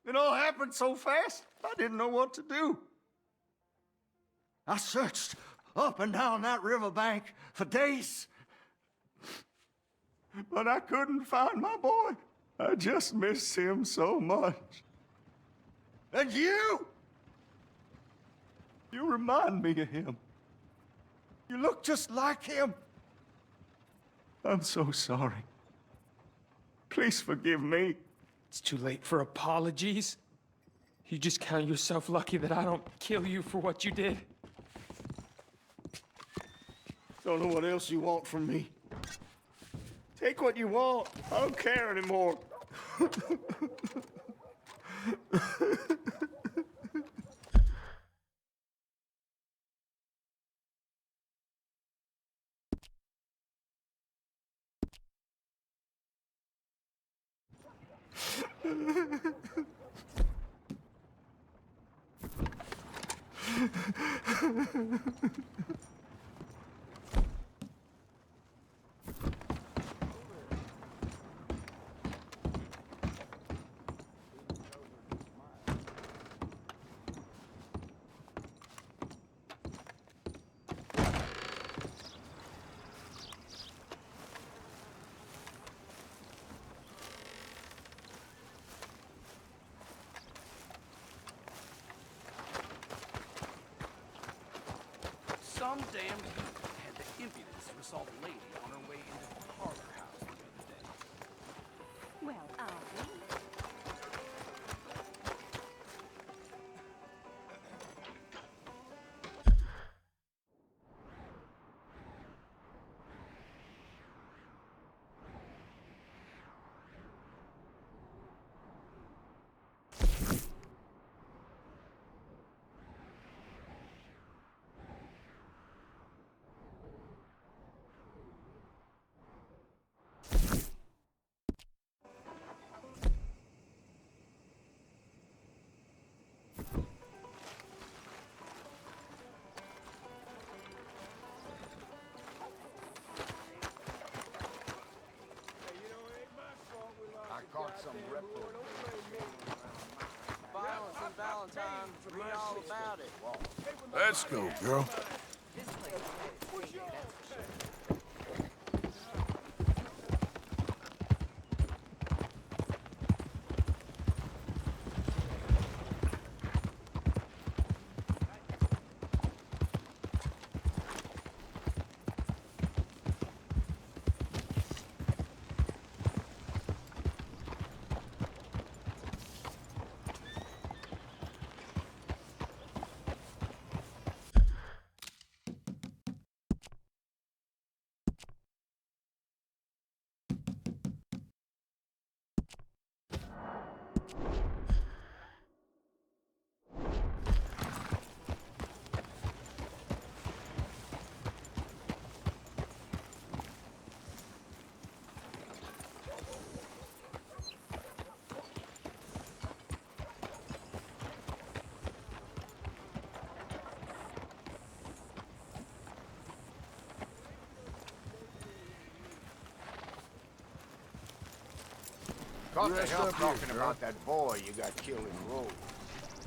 It all happened so fast, I didn't know what to do. I searched up and down that riverbank for days, but I couldn't find my boy. I just miss him so much. And you remind me of him. You look just like him. I'm so sorry. Please forgive me. It's too late for apologies. You just count yourself lucky that I don't kill you for what you did. Don't know what else you want from me. Take what you want. I don't care anymore. Some damned people had the impudence to assault a lady on her way into the parlor house the other day. Well, I'll be. I caught some repo. Violence and Valentine, read all about it. Let's go, girl. Got the hell talking about that boy you got killed in the road.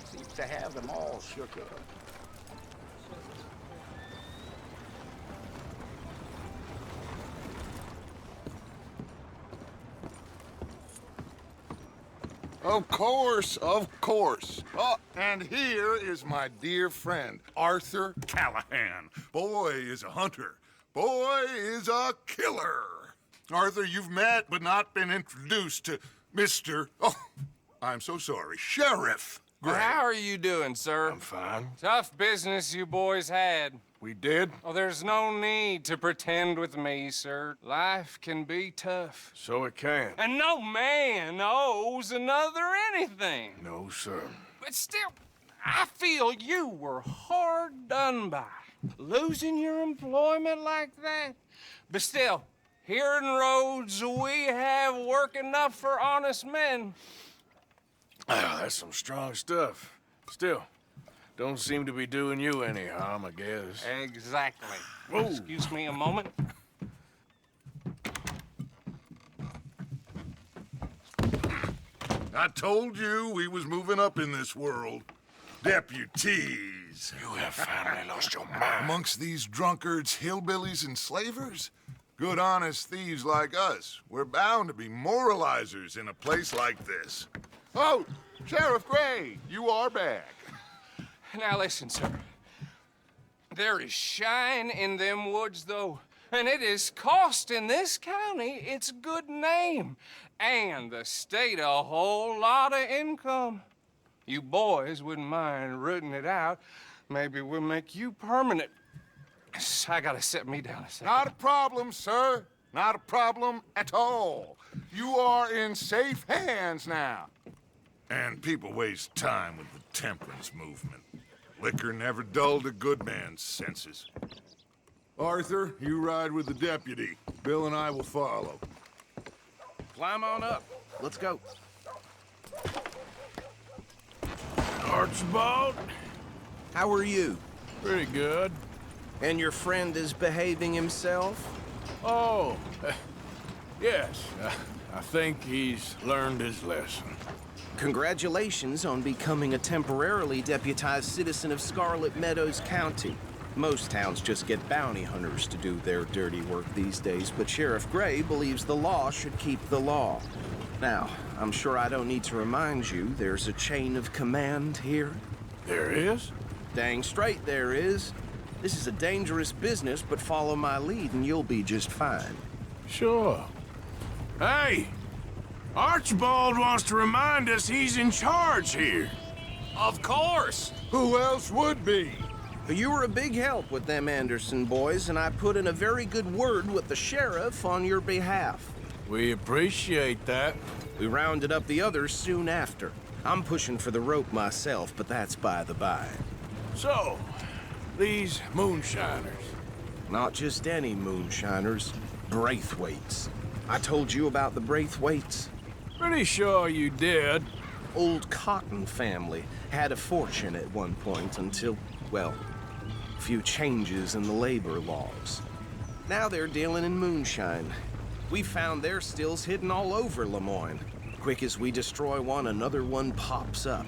Seems to have them all shook up. Of course, of course. Oh, and here is my dear friend, Arthur Callahan. Boy is a hunter. Boy is a killer. Arthur, you've met but not been introduced to Mr. Oh, I'm so sorry, Sheriff Gray. How are you doing, sir? I'm fine. Tough business you boys had. We did? Oh, there's no need to pretend with me, sir. Life can be tough. So it can. And no man owes another anything. No, sir. But still, I feel you were hard done by. Losing your employment like that. But still, here in Rhodes, we have work enough for honest men. Ah, that's some strong stuff. Still, don't seem to be doing you any harm, I guess. Exactly. Whoa. Excuse me a moment. I told you we was moving up in this world. Deputies. You have finally lost your mind. Amongst these drunkards, hillbillies, and slavers? Good, honest thieves like us. We're bound to be moralizers in a place like this. Oh, Sheriff Gray, you are back. Now listen, sir. There is shine in them woods, though. And it is costing this county its good name. And the state a whole lot of income. You boys wouldn't mind rooting it out. Maybe we'll make you permanent. I gotta set me down a second. Not a problem, sir. Not a problem at all. You are in safe hands now. And people waste time with the temperance movement. Liquor never dulled a good man's senses. Arthur, you ride with the deputy. Bill and I will follow. Climb on up. Let's go. Archibald? How are you? Pretty good. And your friend is behaving himself? Oh, yes. I think he's learned his lesson. Congratulations on becoming a temporarily deputized citizen of Scarlet Meadows County. Most towns just get bounty hunters to do their dirty work these days, but Sheriff Gray believes the law should keep the law. Now, I'm sure I don't need to remind you there's a chain of command here. There is? Dang straight there is. This is a dangerous business, but follow my lead and you'll be just fine. Sure. Hey! Archibald wants to remind us he's in charge here. Of course! Who else would be? You were a big help with them Anderson boys, and I put in a very good word with the sheriff on your behalf. We appreciate that. We rounded up the others soon after. I'm pushing for the rope myself, but that's by the by. So, these moonshiners. Not just any moonshiners, Braithwaites. I told you about the Braithwaites? Pretty sure you did. Old Cotton family had a fortune at one point until, well, a few changes in the labor laws. Now they're dealing in moonshine. We found their stills hidden all over Lemoyne. Quick as we destroy one, another one pops up.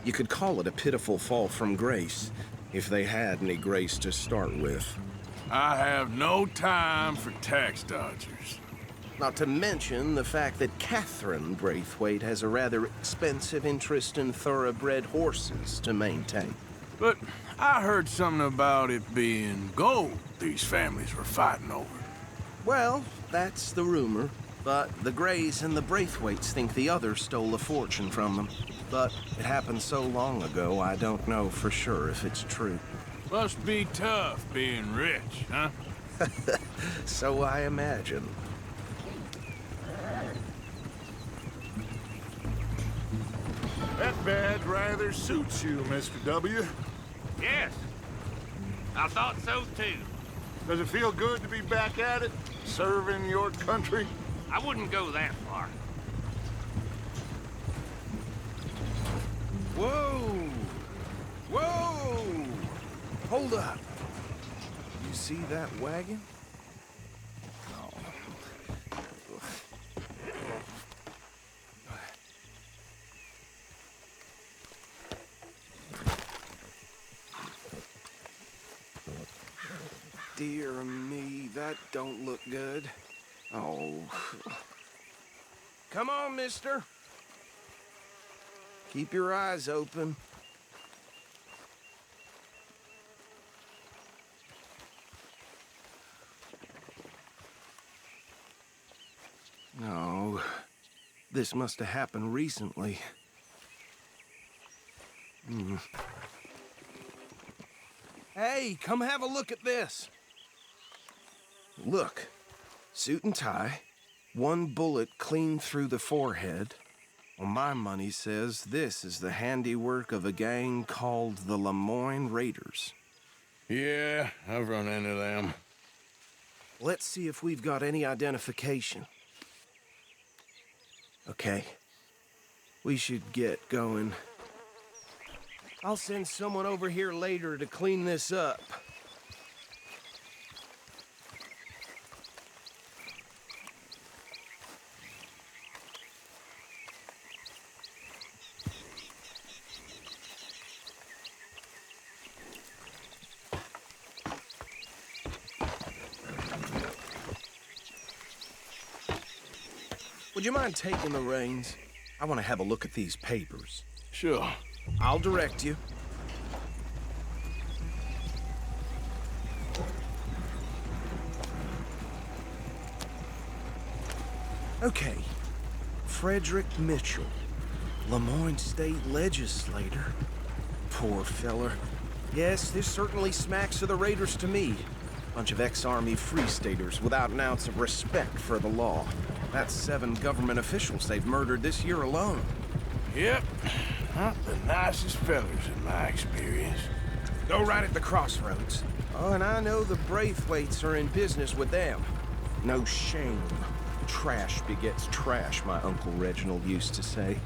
You could call it a pitiful fall from grace, if they had any grace to start with. I have no time for tax dodgers. Not to mention the fact that Catherine Braithwaite has a rather expensive interest in thoroughbred horses to maintain. But I heard something about it being gold these families were fighting over. Well, that's the rumor. But the Grays and the Braithwaites think the other stole a fortune from them. But it happened so long ago, I don't know for sure if it's true. Must be tough being rich, huh? So I imagine. That badge rather suits you, Mr. W. Yes. I thought so, too. Does it feel good to be back at it, serving your country? I wouldn't go that far. Whoa! Whoa! Hold up. You see that wagon? Dear me, that don't look good. Oh. Come on, mister. Keep your eyes open. No, this must have happened recently. Hey, come have a look at this. Look, suit and tie, one bullet clean through the forehead. Well, my money says this is the handiwork of a gang called the Lemoyne Raiders. Yeah, I've run into them. Let's see if we've got any identification. Okay, we should get going. I'll send someone over here later to clean this up. Would you mind taking the reins? I want to have a look at these papers. Sure. I'll direct you. Okay. Frederick Mitchell, Lemoyne State Legislator. Poor feller. Yes, this certainly smacks of the Raiders to me. Bunch of ex-Army Free Staters without an ounce of respect for the law. That's 7 government officials they've murdered this year alone. Yep. Not the nicest fellas in my experience. Go right at the crossroads. Oh, and I know the Braithwaites are in business with them. No shame. Trash begets trash, my Uncle Reginald used to say.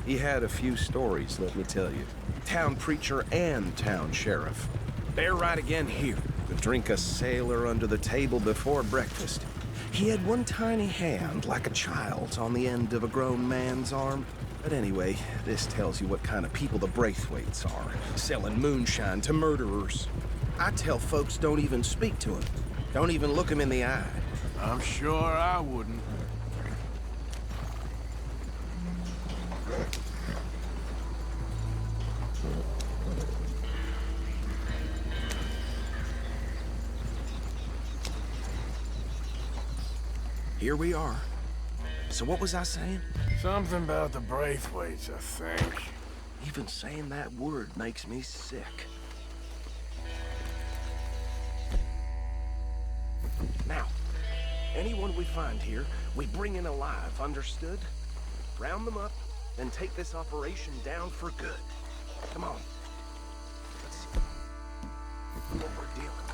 He had a few stories, let me tell you. Town preacher and town sheriff. Bear right again here. To drink a sailor under the table before breakfast. He had one tiny hand, like a child's, on the end of a grown man's arm. But anyway, this tells you what kind of people the Braithwaites are. Selling moonshine to murderers. I tell folks don't even speak to him. Don't even look him in the eye. I'm sure I wouldn't. Here we are. So what was I saying? Something about the Braithwaites, I think. Even saying that word makes me sick. Now, anyone we find here, we bring in alive, understood? Round them up, and take this operation down for good. Come on. Let's see what we're dealing with.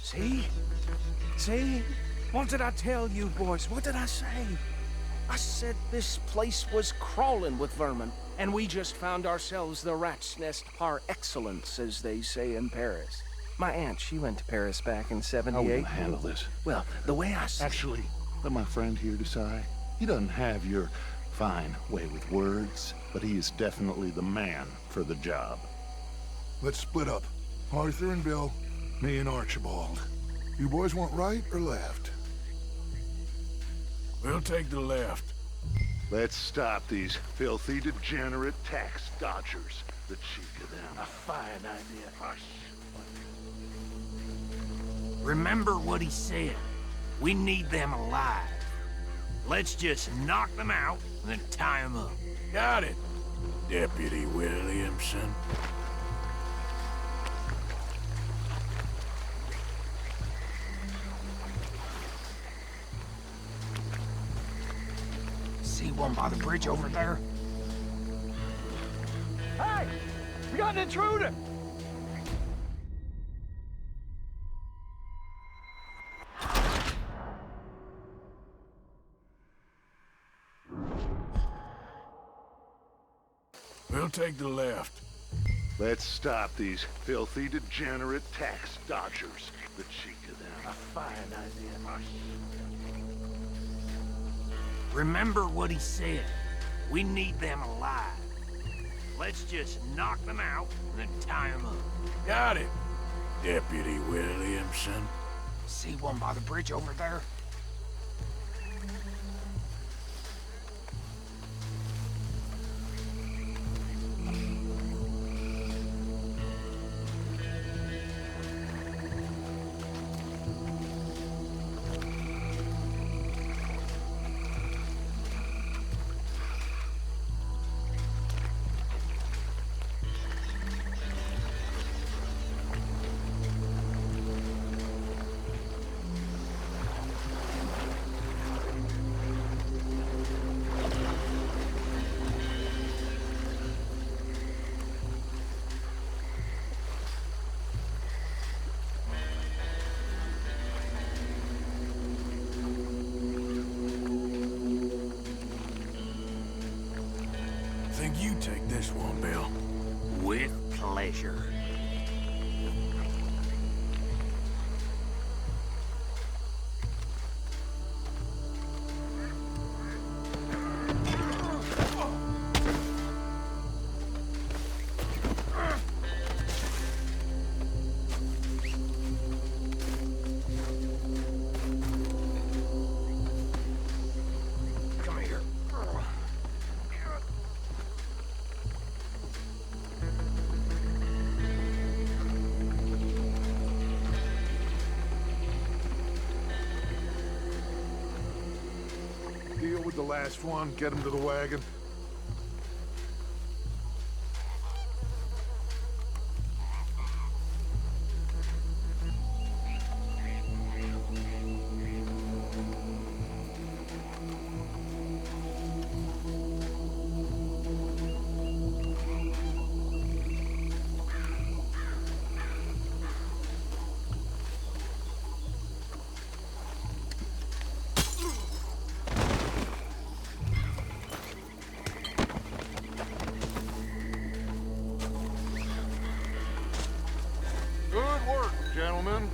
See? See? What did I tell you, boys? What did I say? I said this place was crawling with vermin, and we just found ourselves the rat's nest par excellence, as they say in Paris. My aunt, she went to Paris back in '78. How are we gonna handle this? Well, the way I see... Actually, let my friend here decide. He doesn't have your fine way with words, but he is definitely the man for the job. Let's split up. Arthur and Bill, me and Archibald. You boys want right or left? We'll take the left. Let's stop these filthy, degenerate tax dodgers. The cheek of them. A fine idea. Hush. Remember what he said. We need them alive. Let's just knock them out and then tie them up. Got it, Deputy Williamson. See one by the bridge over there? Hey! We got an intruder! We'll take the left. Let's stop these filthy, degenerate tax dodgers. The cheek of them. A fine idea. Hush. Remember what he said. We need them alive. Let's just knock them out and then tie them up. Got it, Deputy Williamson. See one by the bridge over there? Think you take this one, Bill. With pleasure. Deal with the last one, get him to the wagon. Good work, gentlemen.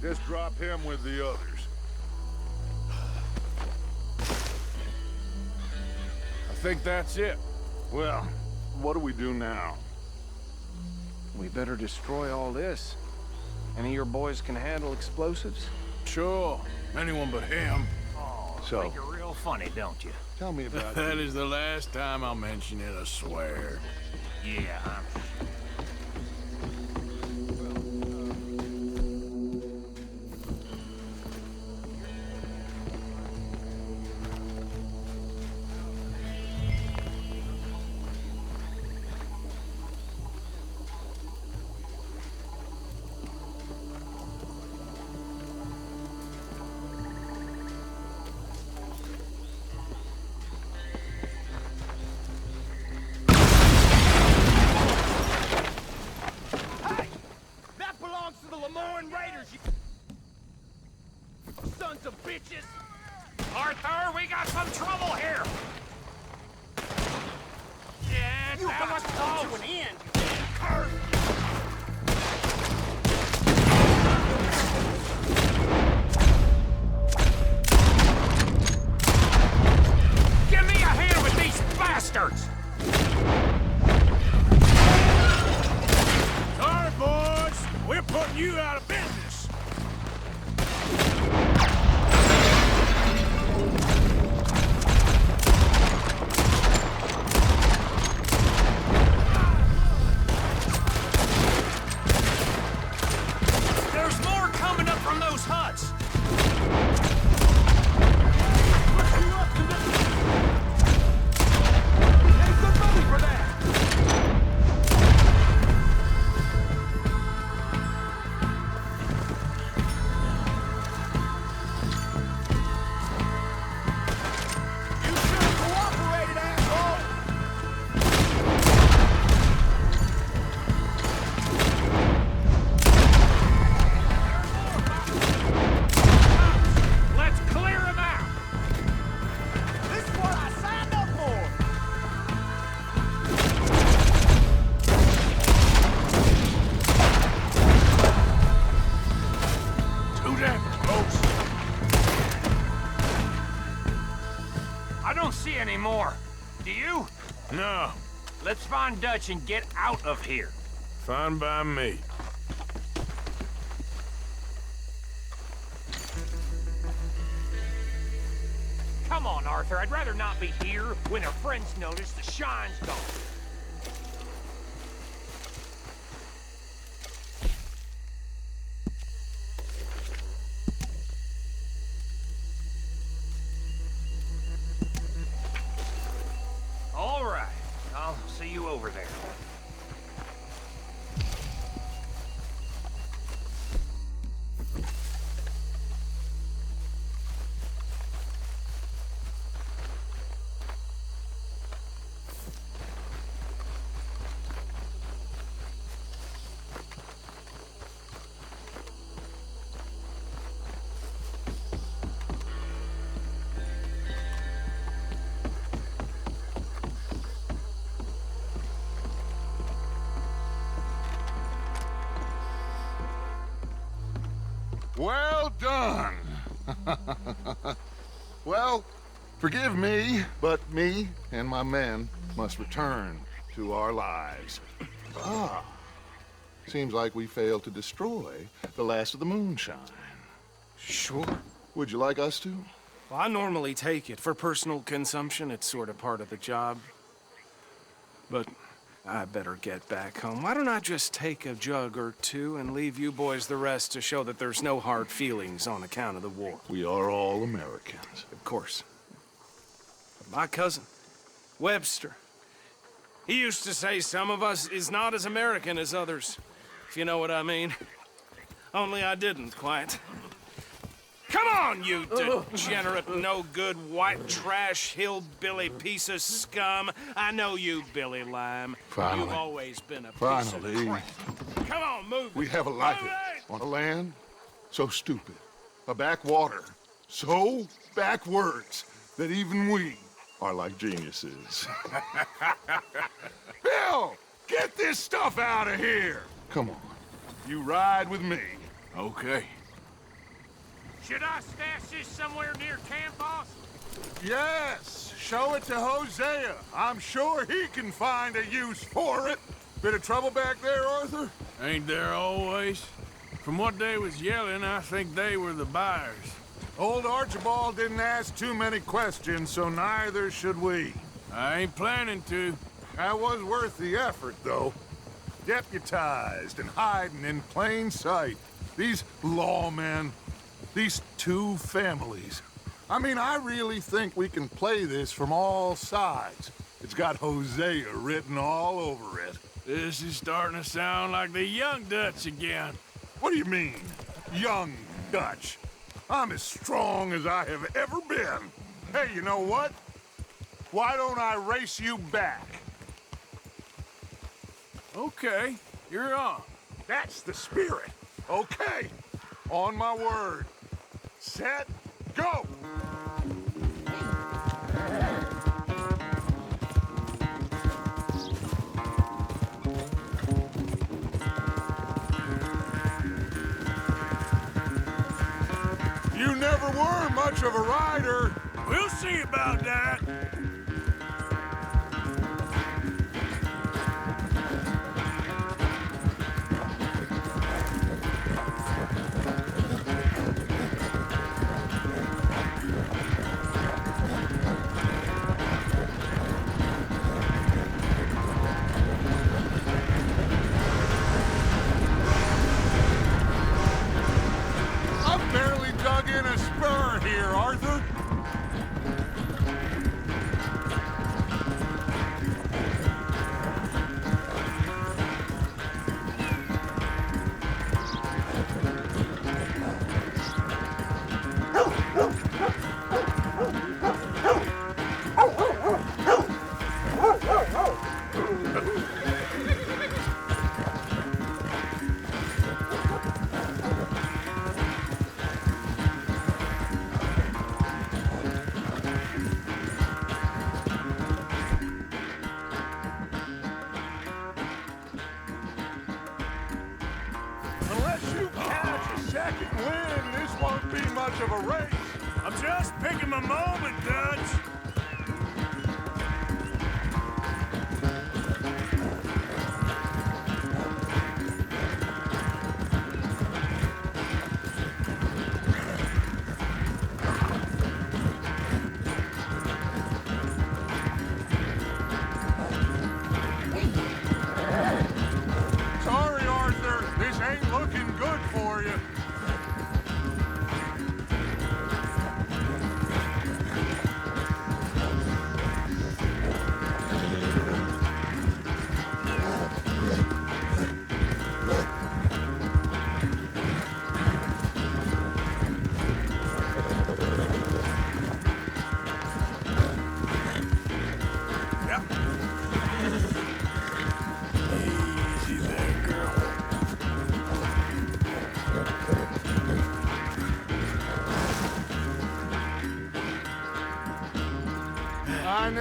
Just drop him with the others. I think that's it. Well, what do we do now? We better destroy all this. Any of your boys can handle explosives? Sure. Anyone but him. Oh, So- make it real funny, don't you? Tell me about That is the last time I'll mention it, I swear. Yeah, Sons of bitches! Arthur, we got some trouble here! Yeah, You that got was to come to close! an end, you damn curse! Give me a hand with these bastards! Sorry, boys. We're putting you out of business. There's more coming up from those huts! Do you? No, Let's find Dutch and get out of here. fine by me. Come on, Arthur. I'd rather not be here when our friends notice the shine's gone. All right. I'll see you over there. Well done. Well, forgive me, but me and my men must return to our lives. Ah, seems like we failed to destroy the last of the moonshine. Sure. Would you like us to? Well, I normally take it. For personal consumption, it's sort of part of the job. But I better get back home. Why don't I just take a jug or two and leave you boys the rest to show that there's no hard feelings on account of the war? We are all Americans. Of course. But my cousin, Webster, he used to say some of us is not as American as others, if you know what I mean. Only I didn't quite. Come on, you degenerate, no-good, white trash, hillbilly piece of scum. I know you, Billy Lime. Finally. You've always been a piece Finally. of crap. Come on, move it. We have a life on a land so stupid, a backwater so backwards that even we are like geniuses. Bill, get this stuff out of here. Come on, you ride with me. Okay. Should I stash this somewhere near camp, boss? Yes, show it to Hosea. I'm sure he can find a use for it. Bit of trouble back there, Arthur? Ain't there always? From what they was yelling, I think they were the buyers. Old Archibald didn't ask too many questions, so neither should we. I ain't planning to. That was worth the effort, though. Deputized and hiding in plain sight. These lawmen, these two families. I mean, I really think we can play this from all sides. It's got Hosea written all over it. This is starting to sound like the young Dutch again. What do you mean, young Dutch? I'm as strong as I have ever been. Hey, you know what? Why don't I race you back? Okay, you're on. That's the spirit. Okay, on my word. Set, go! You never were much of a rider. We'll see about that. I've barely dug in a spur here, Arthur. Unless you catch a second wind, this won't be much of a race. I'm just picking my moment, Dutch.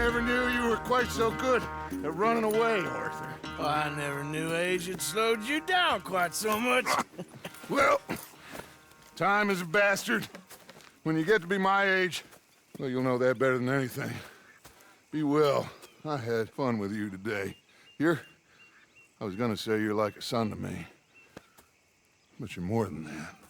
never knew you were quite so good at running away, Arthur. Well, I never knew age had slowed you down quite so much. Well, time is a bastard. When you get to be my age, well, you'll know that better than anything. Be well. I had fun with you today. I was gonna say you're like a son to me, but you're more than that.